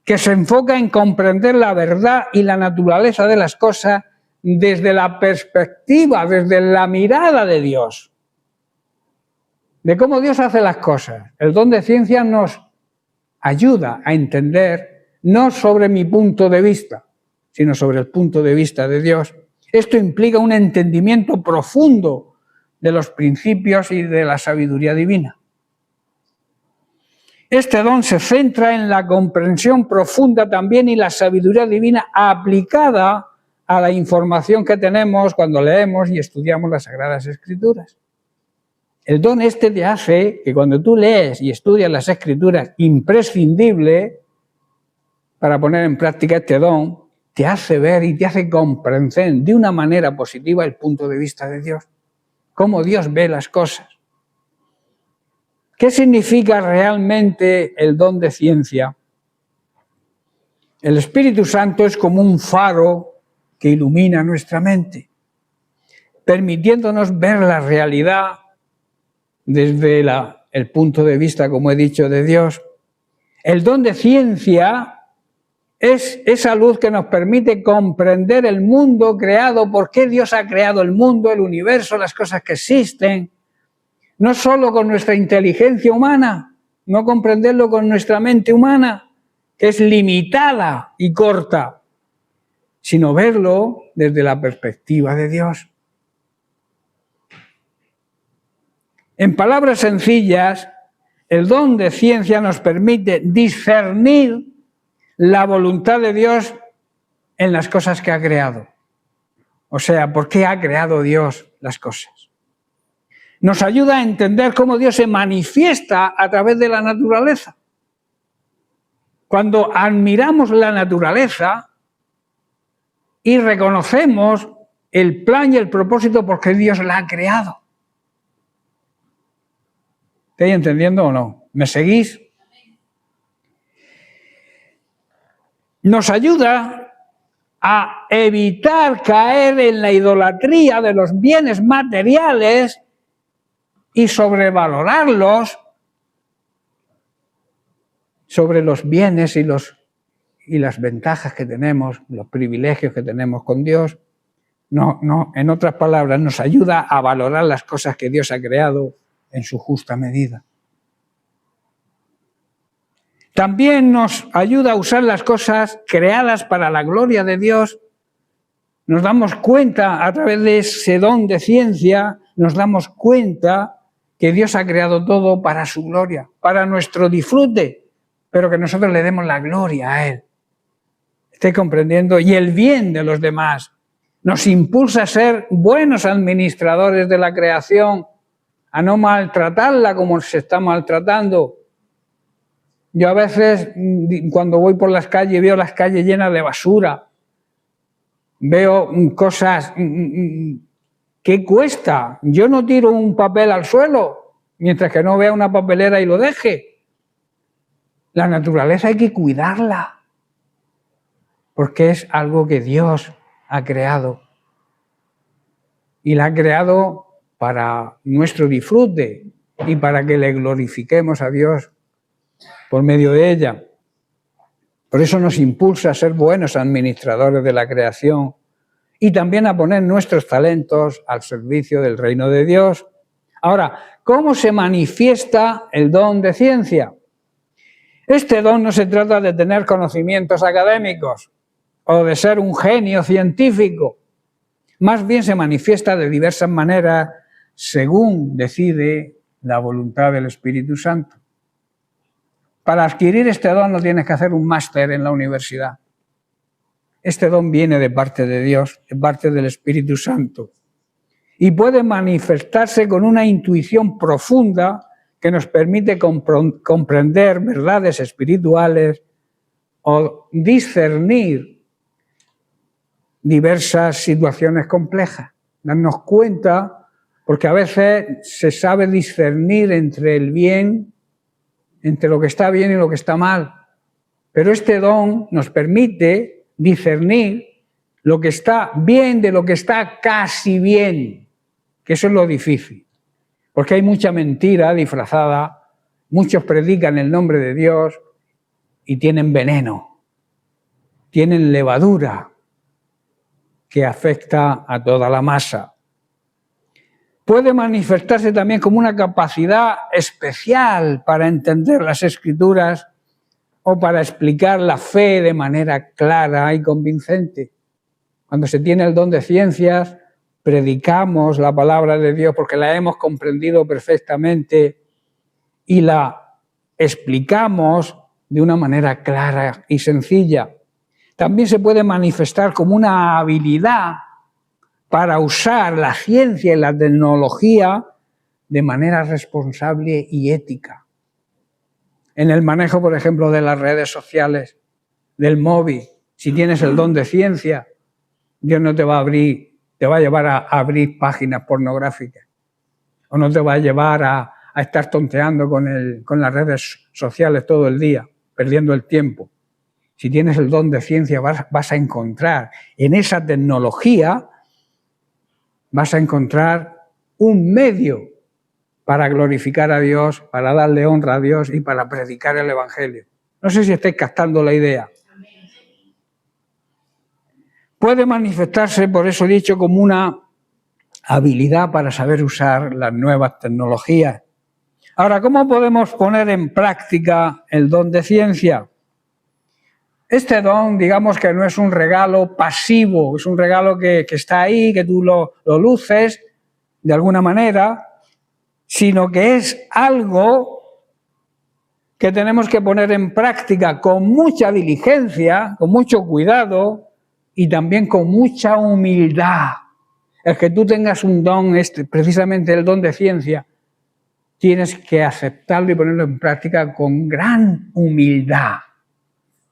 que se enfoca en comprender la verdad y la naturaleza de las cosas desde la perspectiva, desde la mirada de Dios, de cómo Dios hace las cosas. El don de ciencia nos ayuda a entender, no sobre mi punto de vista, sino sobre el punto de vista de Dios. Esto implica un entendimiento profundo de los principios y de la sabiduría divina. Este don se centra en la comprensión profunda también y la sabiduría divina aplicada a la información que tenemos cuando leemos y estudiamos las Sagradas Escrituras. El don este te hace que cuando tú lees y estudias las Escrituras, imprescindible para poner en práctica este don, te hace ver y te hace comprender de una manera positiva el punto de vista de Dios, cómo Dios ve las cosas. ¿Qué significa realmente el don de ciencia? El Espíritu Santo es como un faro que ilumina nuestra mente, permitiéndonos ver la realidad desde el punto de vista, como he dicho, de Dios. El don de ciencia es esa luz que nos permite comprender el mundo creado, por qué Dios ha creado el mundo, el universo, las cosas que existen, no solo con nuestra inteligencia humana, no comprenderlo con nuestra mente humana, que es limitada y corta, sino verlo desde la perspectiva de Dios. En palabras sencillas, el don de ciencia nos permite discernir la voluntad de Dios en las cosas que ha creado. O sea, ¿por qué ha creado Dios las cosas? Nos ayuda a entender cómo Dios se manifiesta a través de la naturaleza. Cuando admiramos la naturaleza y reconocemos el plan y el propósito por qué Dios la ha creado. ¿Estáis entendiendo o no? ¿Me seguís? Nos ayuda a evitar caer en la idolatría de los bienes materiales y sobrevalorarlos sobre los bienes y las ventajas que tenemos, los privilegios que tenemos con Dios. No, en otras palabras, nos ayuda a valorar las cosas que Dios ha creado en su justa medida. También nos ayuda a usar las cosas creadas para la gloria de Dios. Nos damos cuenta, a través de ese don de ciencia, nos damos cuenta que Dios ha creado todo para su gloria, para nuestro disfrute, pero que nosotros le demos la gloria a Él. ¿Estáis comprendiendo? Y el bien de los demás nos impulsa a ser buenos administradores de la creación, a no maltratarla como se está maltratando. Yo a veces, cuando voy por las calles, veo las calles llenas de basura. Veo cosas. ¿Qué cuesta? Yo no tiro un papel al suelo, mientras que no vea una papelera y lo deje. La naturaleza hay que cuidarla, porque es algo que Dios ha creado. Y la ha creado para nuestro disfrute y para que le glorifiquemos a Dios por medio de ella. Por eso nos impulsa a ser buenos administradores de la creación y también a poner nuestros talentos al servicio del reino de Dios. Ahora, ¿cómo se manifiesta el don de ciencia? Este don no se trata de tener conocimientos académicos o de ser un genio científico. Más bien se manifiesta de diversas maneras según decide la voluntad del Espíritu Santo. Para adquirir este don no tienes que hacer un máster en la universidad. Este don viene de parte de Dios, de parte del Espíritu Santo. Y puede manifestarse con una intuición profunda que nos permite comprender verdades espirituales o discernir diversas situaciones complejas. Darnos cuenta, porque a veces se sabe discernir entre el bien, entre lo que está bien y lo que está mal. Pero este don nos permite discernir lo que está bien de lo que está casi bien, que eso es lo difícil. Porque hay mucha mentira disfrazada, muchos predican el nombre de Dios y tienen veneno, tienen levadura que afecta a toda la masa. Puede manifestarse también como una capacidad especial para entender las Escrituras o para explicar la fe de manera clara y convincente. Cuando se tiene el don de ciencias, predicamos la palabra de Dios porque la hemos comprendido perfectamente y la explicamos de una manera clara y sencilla. También se puede manifestar como una habilidad para usar la ciencia y la tecnología de manera responsable y ética. En el manejo, por ejemplo, de las redes sociales, del móvil, si tienes el don de ciencia, Dios no te va a llevar a abrir páginas pornográficas, o no te va a llevar a estar tonteando con las redes sociales todo el día, perdiendo el tiempo. Si tienes el don de ciencia, vas a encontrar en esa tecnología, vas a encontrar un medio para glorificar a Dios, para darle honra a Dios y para predicar el Evangelio. No sé si estáis captando la idea. Puede manifestarse, por eso he dicho, como una habilidad para saber usar las nuevas tecnologías. Ahora, ¿cómo podemos poner en práctica el don de ciencia? Este don, digamos que no es un regalo pasivo, es un regalo que está ahí, que tú lo luces de alguna manera, sino que es algo que tenemos que poner en práctica con mucha diligencia, con mucho cuidado y también con mucha humildad. El que tú tengas un don, precisamente el don de ciencia, tienes que aceptarlo y ponerlo en práctica con gran humildad,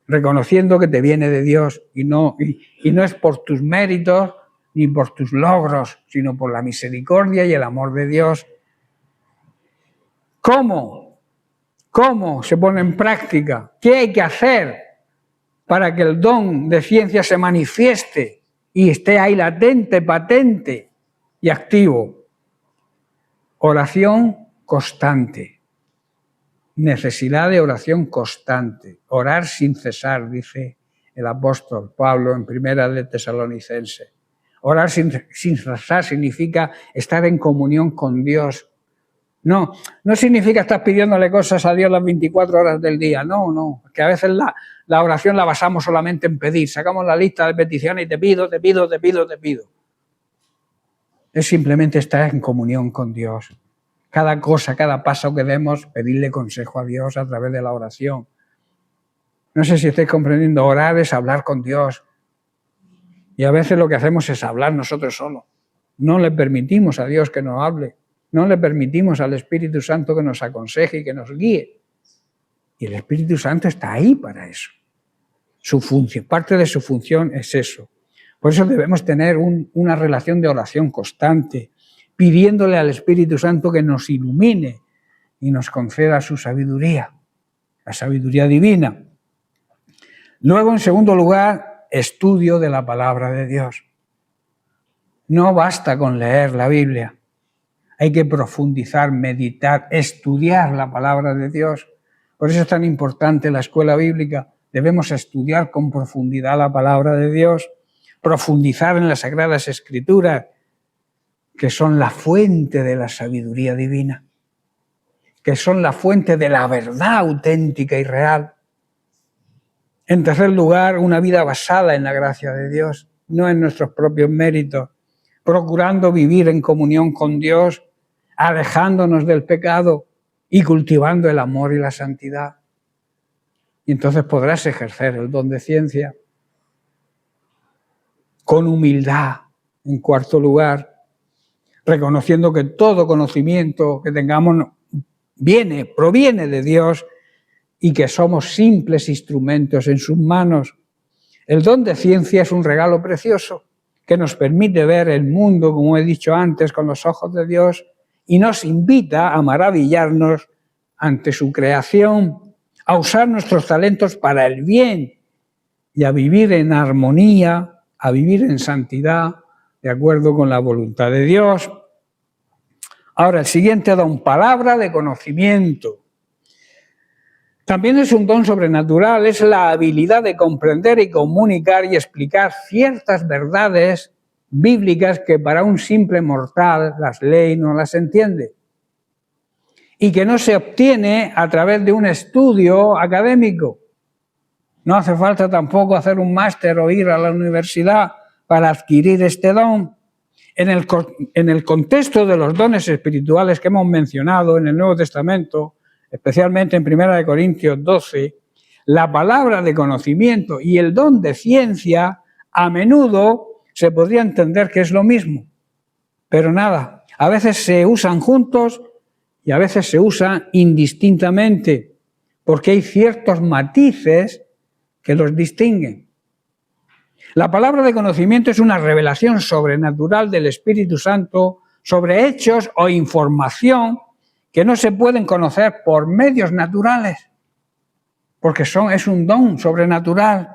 reconociendo que te viene de Dios y no es por tus méritos ni por tus logros, sino por la misericordia y el amor de Dios. ¿Cómo? ¿Cómo se pone en práctica? ¿Qué hay que hacer para que el don de ciencia se manifieste y esté ahí latente, patente y activo? Oración constante. Necesidad de oración constante. Orar sin cesar, dice el apóstol Pablo en Primera de Tesalonicenses. Orar sin cesar significa estar en comunión con Dios. No significa estar pidiéndole cosas a Dios las 24 horas del día. No. Que a veces la oración la basamos solamente en pedir. Sacamos la lista de peticiones y te pido. Es simplemente estar en comunión con Dios. Cada cosa, cada paso que demos, pedirle consejo a Dios a través de la oración. No sé si estáis comprendiendo, orar es hablar con Dios. Y a veces lo que hacemos es hablar nosotros solos. No le permitimos a Dios que nos hable. No le permitimos al Espíritu Santo que nos aconseje y que nos guíe. Y el Espíritu Santo está ahí para eso. Su función, parte de su función es eso. Por eso debemos tener una relación de oración constante, pidiéndole al Espíritu Santo que nos ilumine y nos conceda su sabiduría, la sabiduría divina. Luego, en segundo lugar, estudio de la palabra de Dios. No basta con leer la Biblia. Hay que profundizar, meditar, estudiar la palabra de Dios. Por eso es tan importante la escuela bíblica. Debemos estudiar con profundidad la palabra de Dios, profundizar en las Sagradas Escrituras, que son la fuente de la sabiduría divina, que son la fuente de la verdad auténtica y real. En tercer lugar, una vida basada en la gracia de Dios, no en nuestros propios méritos, procurando vivir en comunión con Dios, alejándonos del pecado y cultivando el amor y la santidad. Y entonces podrás ejercer el don de ciencia con humildad, en cuarto lugar, reconociendo que todo conocimiento que tengamos proviene de Dios y que somos simples instrumentos en sus manos. El don de ciencia es un regalo precioso que nos permite ver el mundo, como he dicho antes, con los ojos de Dios y nos invita a maravillarnos ante su creación, a usar nuestros talentos para el bien y a vivir en armonía, a vivir en santidad, de acuerdo con la voluntad de Dios. Ahora, el siguiente don, palabra de conocimiento. También es un don sobrenatural, es la habilidad de comprender y comunicar y explicar ciertas verdades bíblicas que para un simple mortal las lee y no las entiende. Y que no se obtiene a través de un estudio académico. No hace falta tampoco hacer un máster o ir a la universidad para adquirir este don. En el contexto de los dones espirituales que hemos mencionado en el Nuevo Testamento, especialmente en 1 Corintios 12, la palabra de conocimiento y el don de ciencia a menudo se podría entender que es lo mismo. Pero nada, a veces se usan juntos y a veces se usan indistintamente, porque hay ciertos matices que los distinguen. La palabra de conocimiento es una revelación sobrenatural del Espíritu Santo sobre hechos o información que no se pueden conocer por medios naturales, porque es un don sobrenatural.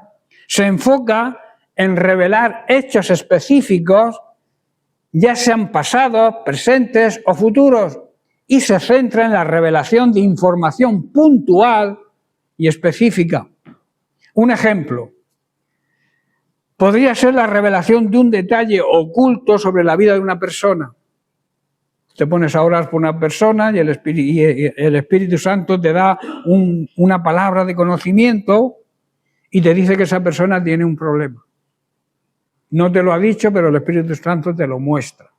Se enfoca en revelar hechos específicos, ya sean pasados, presentes o futuros, y se centra en la revelación de información puntual y específica. Un ejemplo podría ser la revelación de un detalle oculto sobre la vida de una persona. Te pones a orar por una persona y el Espíritu Santo te da una palabra de conocimiento y te dice que esa persona tiene un problema. No te lo ha dicho, pero el Espíritu Santo te lo muestra.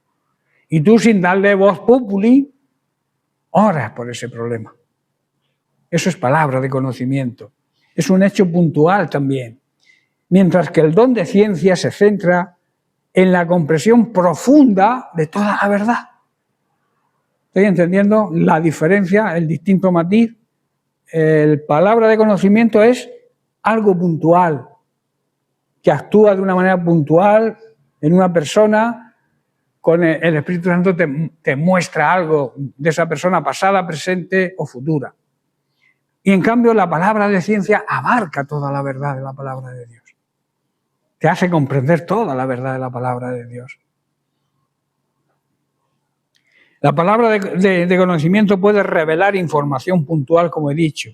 Y tú, sin darle voz populi, oras por ese problema. Eso es palabra de conocimiento. Es un hecho puntual también. Mientras que el don de ciencia se centra en la comprensión profunda de toda la verdad. ¿Estoy entendiendo la diferencia, el distinto matiz? El palabra de conocimiento es algo puntual, que actúa de una manera puntual en una persona, con el Espíritu Santo te muestra algo de esa persona pasada, presente o futura. Y en cambio la palabra de ciencia abarca toda la verdad de la palabra de Dios. Te hace comprender toda la verdad de la palabra de Dios. La palabra de conocimiento puede revelar información puntual, como he dicho,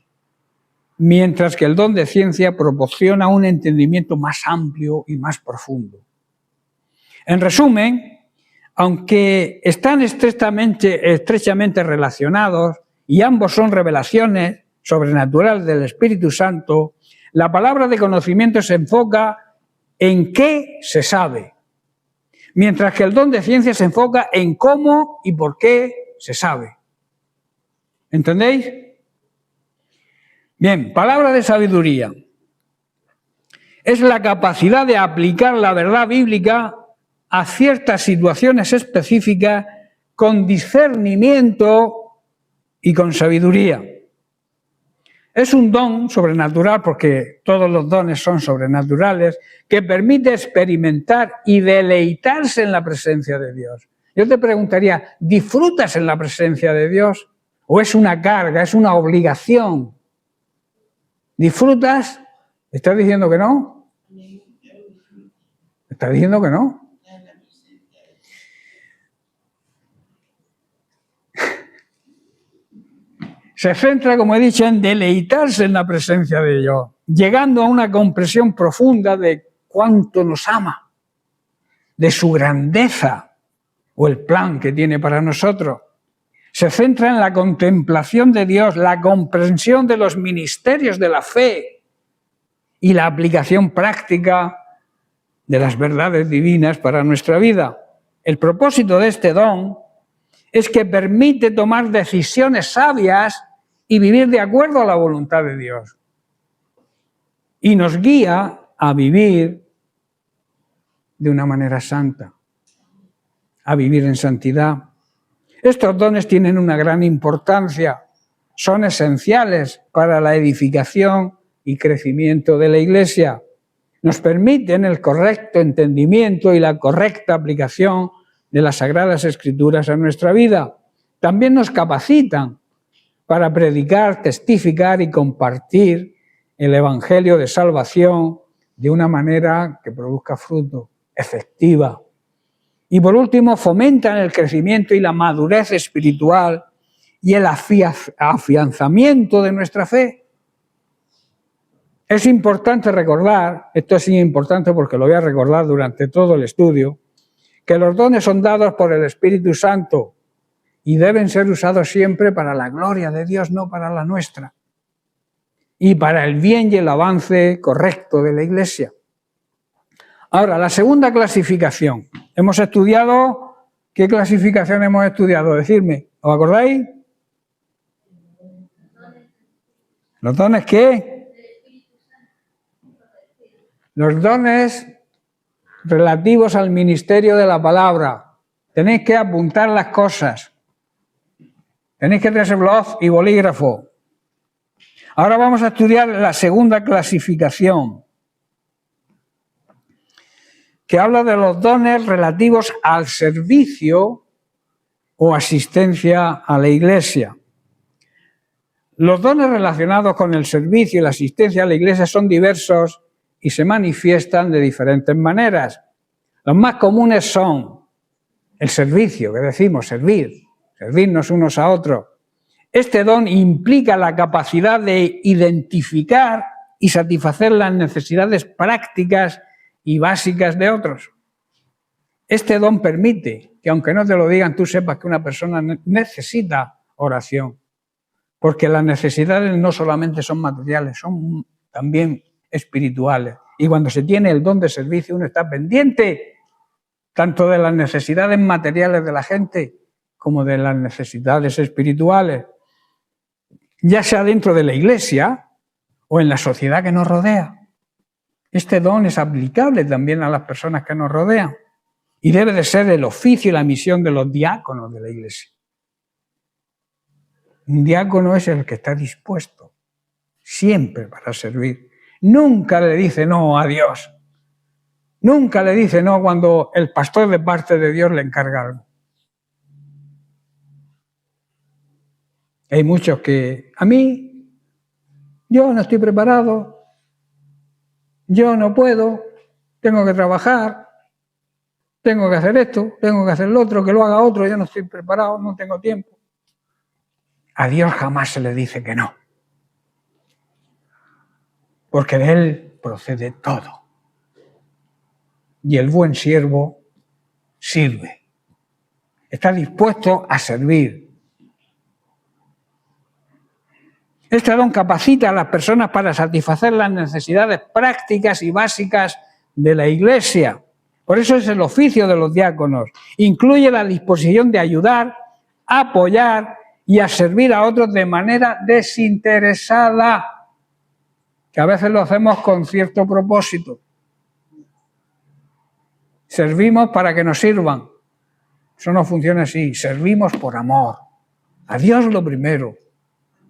mientras que el don de ciencia proporciona un entendimiento más amplio y más profundo. En resumen, aunque están estrechamente relacionados y ambos son revelaciones sobrenaturales del Espíritu Santo, la palabra de conocimiento se enfoca en qué se sabe, mientras que el don de ciencia se enfoca en cómo y por qué se sabe. ¿Entendéis? Bien, palabra de sabiduría. Es la capacidad de aplicar la verdad bíblica a ciertas situaciones específicas con discernimiento y con sabiduría. Es un don sobrenatural, porque todos los dones son sobrenaturales, que permite experimentar y deleitarse en la presencia de Dios. Yo te preguntaría, ¿disfrutas en la presencia de Dios? ¿O es una carga, es una obligación? ¿Disfrutas? ¿Estás diciendo que no? ¿Estás diciendo que no? Se centra, como he dicho, en deleitarse en la presencia de Dios, llegando a una comprensión profunda de cuánto nos ama, de su grandeza o el plan que tiene para nosotros. Se centra en la contemplación de Dios, la comprensión de los misterios de la fe y la aplicación práctica de las verdades divinas para nuestra vida. El propósito de este don es que permite tomar decisiones sabias y vivir de acuerdo a la voluntad de Dios. Y nos guía a vivir de una manera santa, a vivir en santidad. Estos dones tienen una gran importancia, son esenciales para la edificación y crecimiento de la Iglesia. Nos permiten el correcto entendimiento y la correcta aplicación de las Sagradas Escrituras a nuestra vida. También nos capacitan para predicar, testificar y compartir el Evangelio de salvación de una manera que produzca fruto, efectiva. Y por último, fomentan el crecimiento y la madurez espiritual y el afianzamiento de nuestra fe. Es importante recordar, esto es importante porque lo voy a recordar durante todo el estudio, que los dones son dados por el Espíritu Santo y deben ser usados siempre para la gloria de Dios, no para la nuestra, y para el bien y el avance correcto de la Iglesia. Ahora, la segunda clasificación. Hemos estudiado, ¿qué clasificación hemos estudiado? Decidme, ¿os acordáis? ¿Los dones qué? Los dones relativos al ministerio de la palabra. Tenéis que apuntar las cosas. Tenéis que tener blog y bolígrafo. Ahora vamos a estudiar la segunda clasificación, que habla de los dones relativos al servicio o asistencia a la Iglesia. Los dones relacionados con el servicio y la asistencia a la Iglesia son diversos y se manifiestan de diferentes maneras. Los más comunes son el servicio, que decimos, servirnos unos a otros. Este don implica la capacidad de identificar y satisfacer las necesidades prácticas y básicas de otros. Este don permite que, aunque no te lo digan, tú sepas que una persona necesita oración, porque las necesidades no solamente son materiales, son también espirituales. Y cuando se tiene el don de servicio, uno está pendiente tanto de las necesidades materiales de la gente como de las necesidades espirituales, ya sea dentro de la Iglesia o en la sociedad que nos rodea. Este don es aplicable también a las personas que nos rodean y debe de ser el oficio y la misión de los diáconos de la Iglesia. Un diácono es el que está dispuesto siempre para servir. Nunca le dice no a Dios. Nunca le dice no cuando el pastor de parte de Dios le encarga algo. Hay muchos que, yo no estoy preparado, yo no puedo, tengo que trabajar, tengo que hacer esto, tengo que hacer lo otro, que lo haga otro, yo no estoy preparado, no tengo tiempo. A Dios jamás se le dice que no, porque de Él procede todo. Y el buen siervo sirve, está dispuesto a servir. Este don capacita a las personas para satisfacer las necesidades prácticas y básicas de la Iglesia. Por eso es el oficio de los diáconos. Incluye la disposición de ayudar, apoyar y a servir a otros de manera desinteresada, que a veces lo hacemos con cierto propósito. Servimos para que nos sirvan. Eso no funciona así. Servimos por amor. A Dios lo primero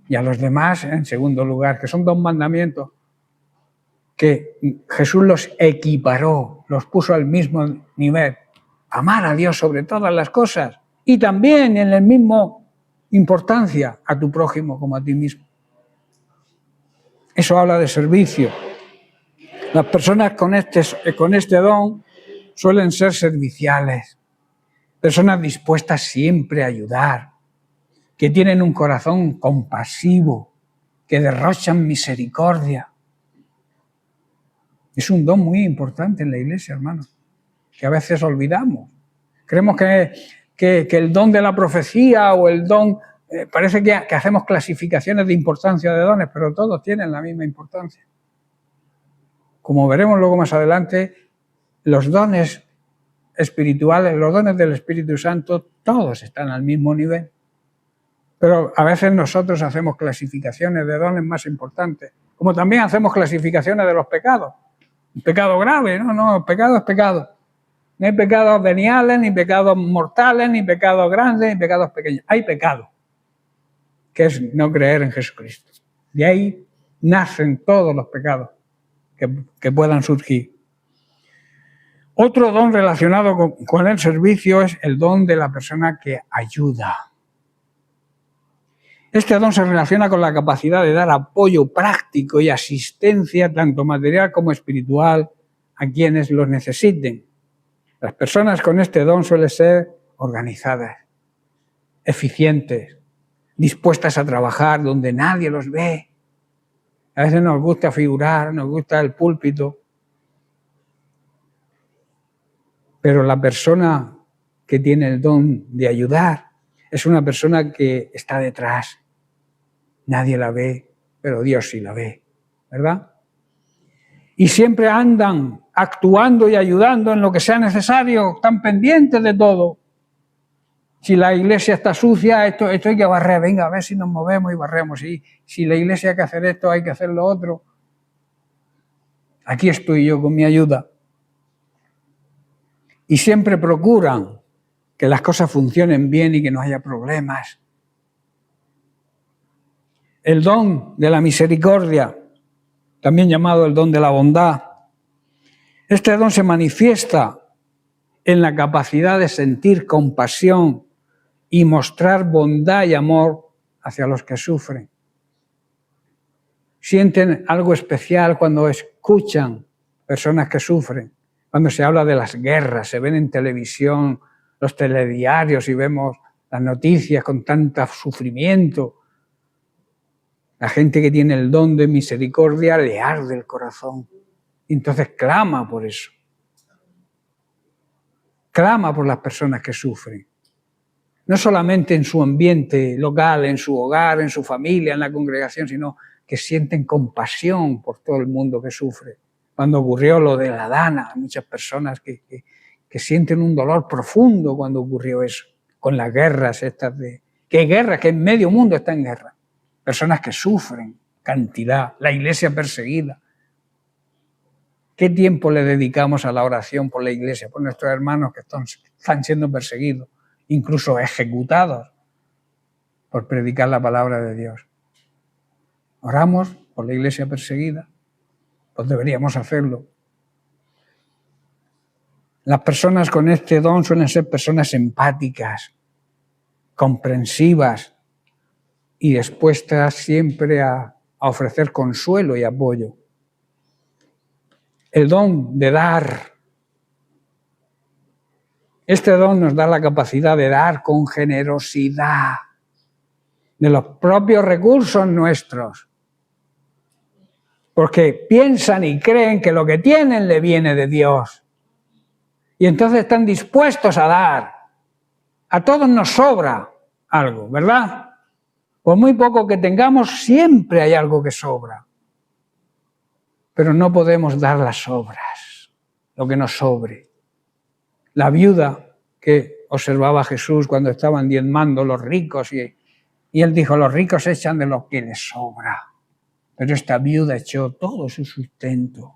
y a los demás en segundo lugar, que son dos mandamientos que Jesús los equiparó, los puso al mismo nivel. Amar a Dios sobre todas las cosas y también en la misma importancia a tu prójimo como a ti mismo. Eso habla de servicio. Las personas con este don suelen ser serviciales, personas dispuestas siempre a ayudar, que tienen un corazón compasivo, que derrochan misericordia. Es un don muy importante en la Iglesia, hermanos, que a veces olvidamos. Creemos que el don de la profecía o el don, parece que hacemos clasificaciones de importancia de dones, pero todos tienen la misma importancia. Como veremos luego más adelante, los dones espirituales, los dones del Espíritu Santo, todos están al mismo nivel. Pero a veces nosotros hacemos clasificaciones de dones más importantes, como también hacemos clasificaciones de los pecados. Un pecado grave, no, pecado es pecado. No hay pecados veniales, ni pecados mortales, ni pecados grandes, ni pecados pequeños. Hay pecado, que es no creer en Jesucristo. De ahí nacen todos los pecados que puedan surgir. Otro don relacionado con el servicio es el don de la persona que ayuda. Este don se relaciona con la capacidad de dar apoyo práctico y asistencia, tanto material como espiritual, a quienes los necesiten. Las personas con este don suelen ser organizadas, eficientes, dispuestas a trabajar donde nadie los ve. A veces nos gusta figurar, nos gusta el púlpito, pero la persona que tiene el don de ayudar es una persona que está detrás. Nadie la ve, pero Dios sí la ve, ¿verdad? Y siempre andan actuando y ayudando en lo que sea necesario, están pendientes de todo. Si la iglesia está sucia, esto hay que barrer, venga, a ver si nos movemos y barremos. Si la iglesia hay que hacer esto, hay que hacer lo otro. Aquí estoy yo con mi ayuda. Y siempre procuran que las cosas funcionen bien y que no haya problemas. El don de la misericordia, también llamado el don de la bondad. Este don se manifiesta en la capacidad de sentir compasión y mostrar bondad y amor hacia los que sufren. Sienten algo especial cuando escuchan personas que sufren, cuando se habla de las guerras, se ven en televisión los telediarios y vemos las noticias con tanto sufrimiento. La gente que tiene el don de misericordia le arde el corazón. Y entonces clama por eso. Clama por las personas que sufren. No solamente en su ambiente local, en su hogar, en su familia, en la congregación, sino que sienten compasión por todo el mundo que sufre. Cuando ocurrió lo de la Dana, hay muchas personas que sienten un dolor profundo cuando ocurrió eso. con las guerras estas de... ¿Qué guerras? Que medio mundo está en guerra. Personas que sufren cantidad, la iglesia perseguida. ¿Qué tiempo le dedicamos a la oración por la iglesia, por nuestros hermanos que están siendo perseguidos, incluso ejecutados por predicar la palabra de Dios? ¿Oramos por la iglesia perseguida? Pues deberíamos hacerlo. Las personas con este don suelen ser personas empáticas, comprensivas y dispuestas siempre a ofrecer consuelo y apoyo. El don de dar. Este don nos da la capacidad de dar con generosidad de los propios recursos nuestros. Porque piensan y creen que lo que tienen le viene de Dios. Y entonces están dispuestos a dar. A todos nos sobra algo, ¿verdad? Por muy poco que tengamos, siempre hay algo que sobra. Pero no podemos dar las obras, lo que nos sobre. La viuda que observaba a Jesús cuando estaban diezmando los ricos y él dijo, los ricos echan de lo que les sobra. Pero esta viuda echó todo su sustento.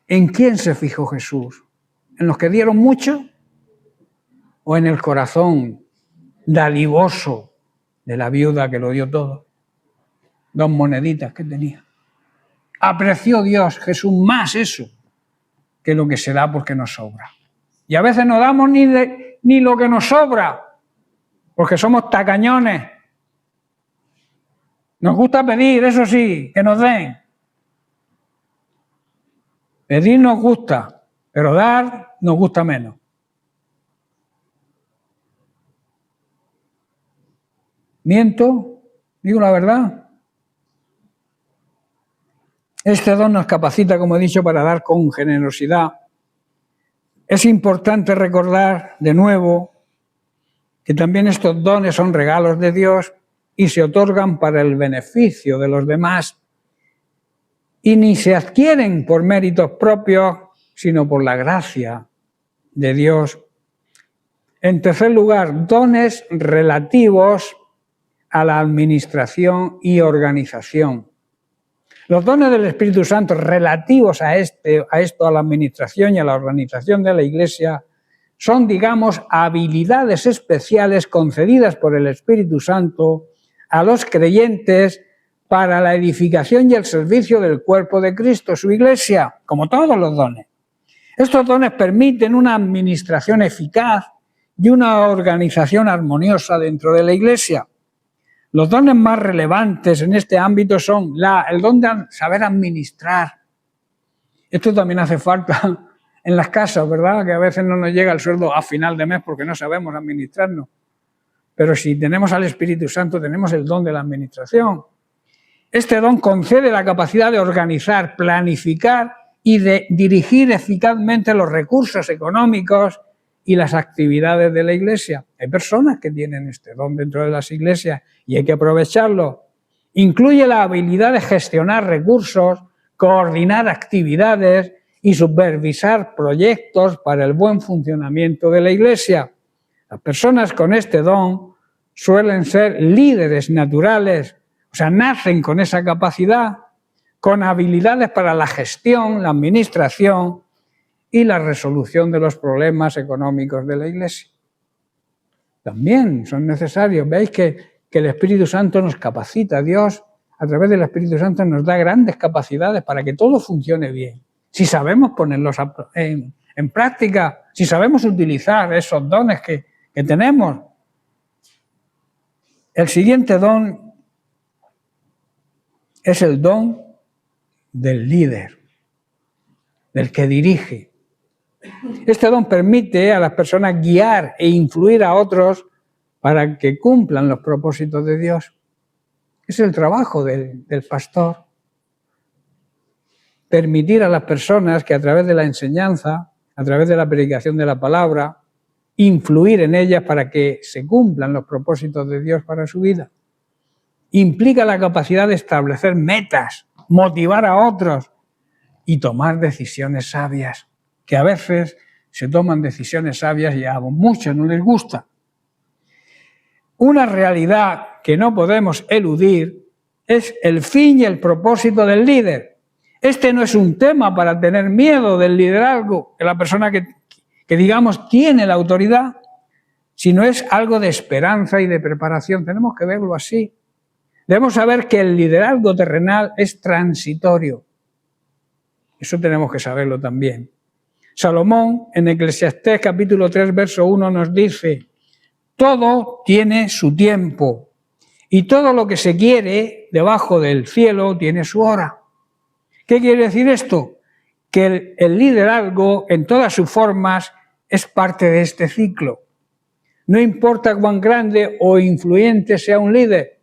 ¿En quién se fijó Jesús? ¿En los que dieron mucho? ¿O en el corazón dadivoso de la viuda que lo dio todo? 2 moneditas que tenía. Apreció Dios, Jesús, más eso que lo que se da porque nos sobra. Y a veces no damos ni lo que nos sobra, porque somos tacañones. Nos gusta pedir, eso sí, que nos den. Pedir nos gusta, pero dar nos gusta menos. ¿Miento? ¿Digo la verdad? Este don nos capacita, como he dicho, para dar con generosidad. Es importante recordar de nuevo que también estos dones son regalos de Dios y se otorgan para el beneficio de los demás y ni se adquieren por méritos propios, sino por la gracia de Dios. En tercer lugar, dones relativos a la administración y organización. Los dones del Espíritu Santo relativos a esto, a la administración y a la organización de la Iglesia, son, digamos, habilidades especiales concedidas por el Espíritu Santo a los creyentes para la edificación y el servicio del cuerpo de Cristo, su Iglesia, como todos los dones. Estos dones permiten una administración eficaz y una organización armoniosa dentro de la Iglesia. Los dones más relevantes en este ámbito son el don de saber administrar. Esto también hace falta en las casas, ¿verdad? Que a veces no nos llega el sueldo a final de mes porque no sabemos administrarnos. Pero si tenemos al Espíritu Santo, tenemos el don de la administración. Este don concede la capacidad de organizar, planificar y de dirigir eficazmente los recursos económicos y las actividades de la Iglesia. Hay personas que tienen este don dentro de las iglesias y hay que aprovecharlo. Incluye la habilidad de gestionar recursos, coordinar actividades y supervisar proyectos para el buen funcionamiento de la Iglesia. Las personas con este don suelen ser líderes naturales, o sea, nacen con esa capacidad, con habilidades para la gestión, la administración y la resolución de los problemas económicos de la Iglesia. También son necesarios. Veis que el Espíritu Santo nos capacita. Dios, a través del Espíritu Santo, nos da grandes capacidades para que todo funcione bien. Si sabemos ponerlos en práctica, si sabemos utilizar esos dones que tenemos. El siguiente don es el don del líder, del que dirige. Este don permite a las personas guiar e influir a otros para que cumplan los propósitos de Dios. Es el trabajo del pastor. Permitir a las personas que a través de la enseñanza, a través de la predicación de la palabra, influir en ellas para que se cumplan los propósitos de Dios para su vida. Implica la capacidad de establecer metas, motivar a otros y tomar decisiones sabias, que a veces se toman decisiones sabias y a muchos no les gusta. Una realidad que no podemos eludir es el fin y el propósito del líder. Este no es un tema para tener miedo del liderazgo, de la persona que digamos tiene la autoridad, sino es algo de esperanza y de preparación. Tenemos que verlo así. Debemos saber que el liderazgo terrenal es transitorio. Eso tenemos que saberlo también. Salomón, en Eclesiastés capítulo 3, verso 1, nos dice: todo tiene su tiempo y todo lo que se quiere debajo del cielo tiene su hora. ¿Qué quiere decir esto? Que el liderazgo en todas sus formas es parte de este ciclo. No importa cuán grande o influyente sea un líder,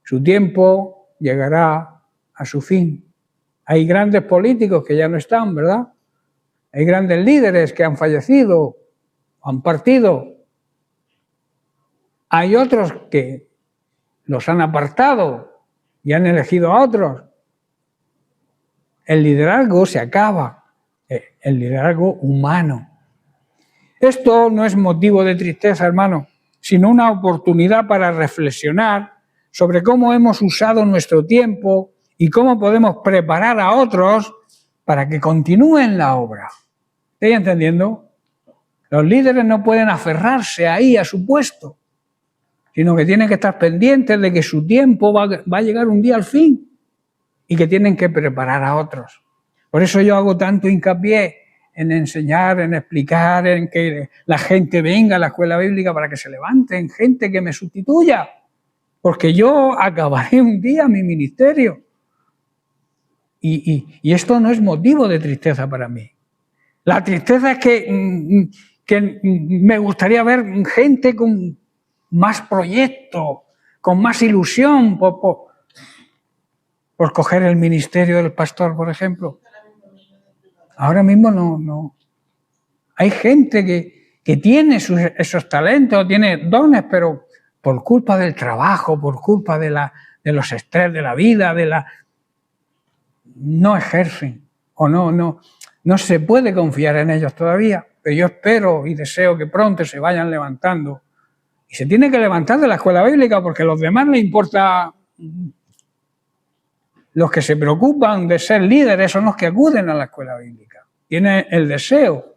su tiempo llegará a su fin. Hay grandes políticos que ya no están, ¿verdad? Hay grandes líderes que han fallecido, han partido. Hay otros que los han apartado y han elegido a otros. El liderazgo se acaba, el liderazgo humano. Esto no es motivo de tristeza, hermano, sino una oportunidad para reflexionar sobre cómo hemos usado nuestro tiempo y cómo podemos preparar a otros para que continúen la obra. ¿Estáis entendiendo? Los líderes no pueden aferrarse ahí a su puesto, sino que tienen que estar pendientes de que su tiempo va a llegar un día al fin y que tienen que preparar a otros. Por eso yo hago tanto hincapié en enseñar, en explicar, en que la gente venga a la escuela bíblica para que se levanten gente que me sustituya, porque yo acabaré un día mi ministerio. Y esto no es motivo de tristeza para mí. La tristeza es que me gustaría ver gente con más proyectos, con más ilusión por coger el ministerio del pastor, por ejemplo. Ahora mismo no. Hay gente que tiene esos talentos, tiene dones, pero por culpa del trabajo, por culpa de los estrés de la vida, no ejercen o no se puede confiar en ellos todavía. Pero yo espero y deseo que pronto se vayan levantando. Y se tiene que levantar de la escuela bíblica porque a los demás les importa. Los que se preocupan de ser líderes son los que acuden a la escuela bíblica. Tienen el deseo.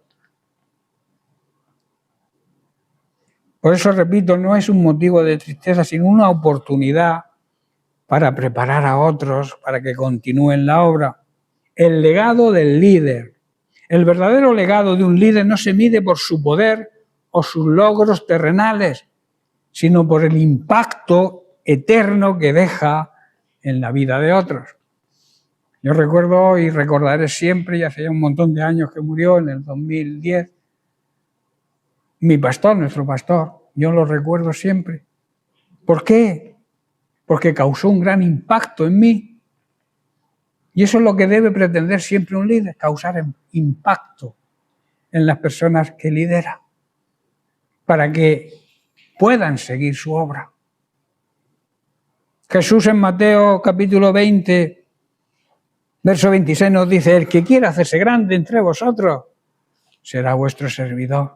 Por eso, repito, no es un motivo de tristeza, sino una oportunidad para preparar a otros, para que continúen la obra. El legado del líder. El verdadero legado de un líder no se mide por su poder o sus logros terrenales, sino por el impacto eterno que deja en la vida de otros. Yo recuerdo y recordaré siempre, y hace ya un montón de años que murió, en el 2010, mi pastor, nuestro pastor. Yo lo recuerdo siempre. ¿Por qué? Porque causó un gran impacto en mí. Y eso es lo que debe pretender siempre un líder, causar impacto en las personas que lidera, para que puedan seguir su obra. Jesús en Mateo capítulo 20, verso 26 nos dice: el que quiera hacerse grande entre vosotros será vuestro servidor.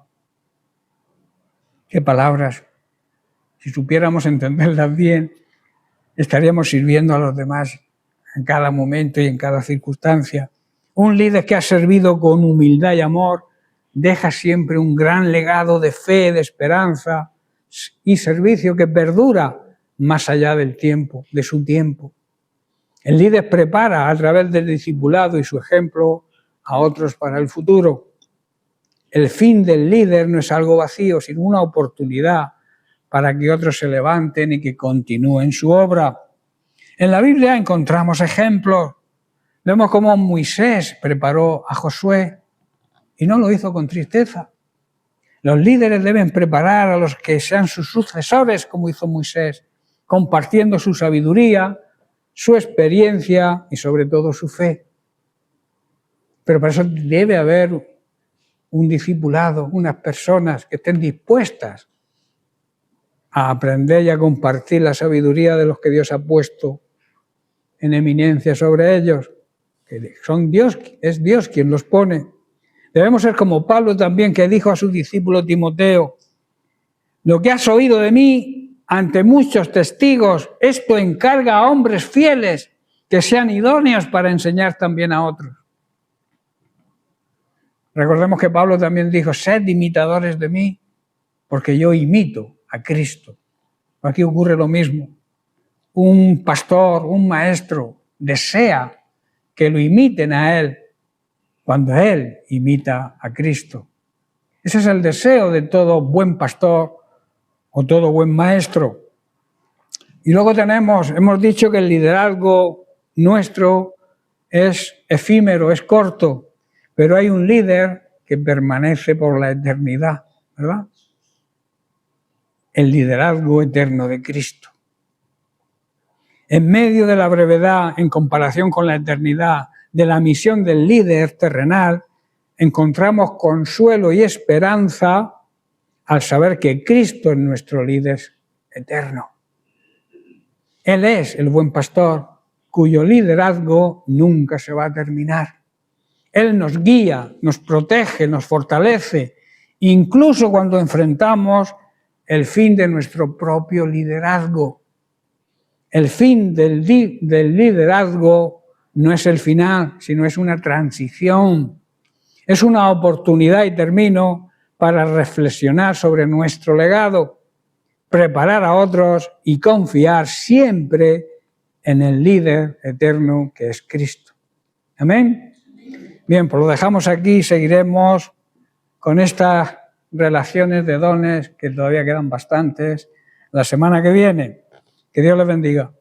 Qué palabras. Si supiéramos entenderlas bien, estaríamos sirviendo a los demás en cada momento y en cada circunstancia. Un líder que ha servido con humildad y amor deja siempre un gran legado de fe, de esperanza y servicio que perdura más allá del tiempo, de su tiempo. El líder prepara a través del discipulado y su ejemplo a otros para el futuro. El fin del líder no es algo vacío, sino una oportunidad para que otros se levanten y que continúen su obra. En la Biblia encontramos ejemplos. Vemos cómo Moisés preparó a Josué y no lo hizo con tristeza. Los líderes deben preparar a los que sean sus sucesores, como hizo Moisés, compartiendo su sabiduría, su experiencia y sobre todo su fe. Pero para eso debe haber un discipulado, unas personas que estén dispuestas a aprender y a compartir la sabiduría de los que Dios ha puesto en eminencia sobre ellos, que son Dios, es Dios quien los pone. Debemos ser como Pablo también, que dijo a su discípulo Timoteo: lo que has oído de mí ante muchos testigos, esto encarga a hombres fieles que sean idóneos para enseñar también a otros. Recordemos que Pablo también dijo: sed imitadores de mí, porque yo imito a Cristo. Aquí ocurre lo mismo. Un pastor, un maestro, desea que lo imiten a él cuando él imita a Cristo. Ese es el deseo de todo buen pastor o todo buen maestro. Y luego hemos dicho que el liderazgo nuestro es efímero, es corto, pero hay un líder que permanece por la eternidad, ¿verdad? El liderazgo eterno de Cristo. En medio de la brevedad, en comparación con la eternidad, de la misión del líder terrenal, encontramos consuelo y esperanza al saber que Cristo es nuestro líder eterno. Él es el buen pastor, cuyo liderazgo nunca se va a terminar. Él nos guía, nos protege, nos fortalece, incluso cuando enfrentamos el fin de nuestro propio liderazgo. El fin del liderazgo no es el final, sino es una transición. Es una oportunidad, y termino, para reflexionar sobre nuestro legado, preparar a otros y confiar siempre en el líder eterno que es Cristo. ¿Amén? Bien, pues lo dejamos aquí y seguiremos con estas relaciones de dones, que todavía quedan bastantes, la semana que viene. Que Dios les bendiga.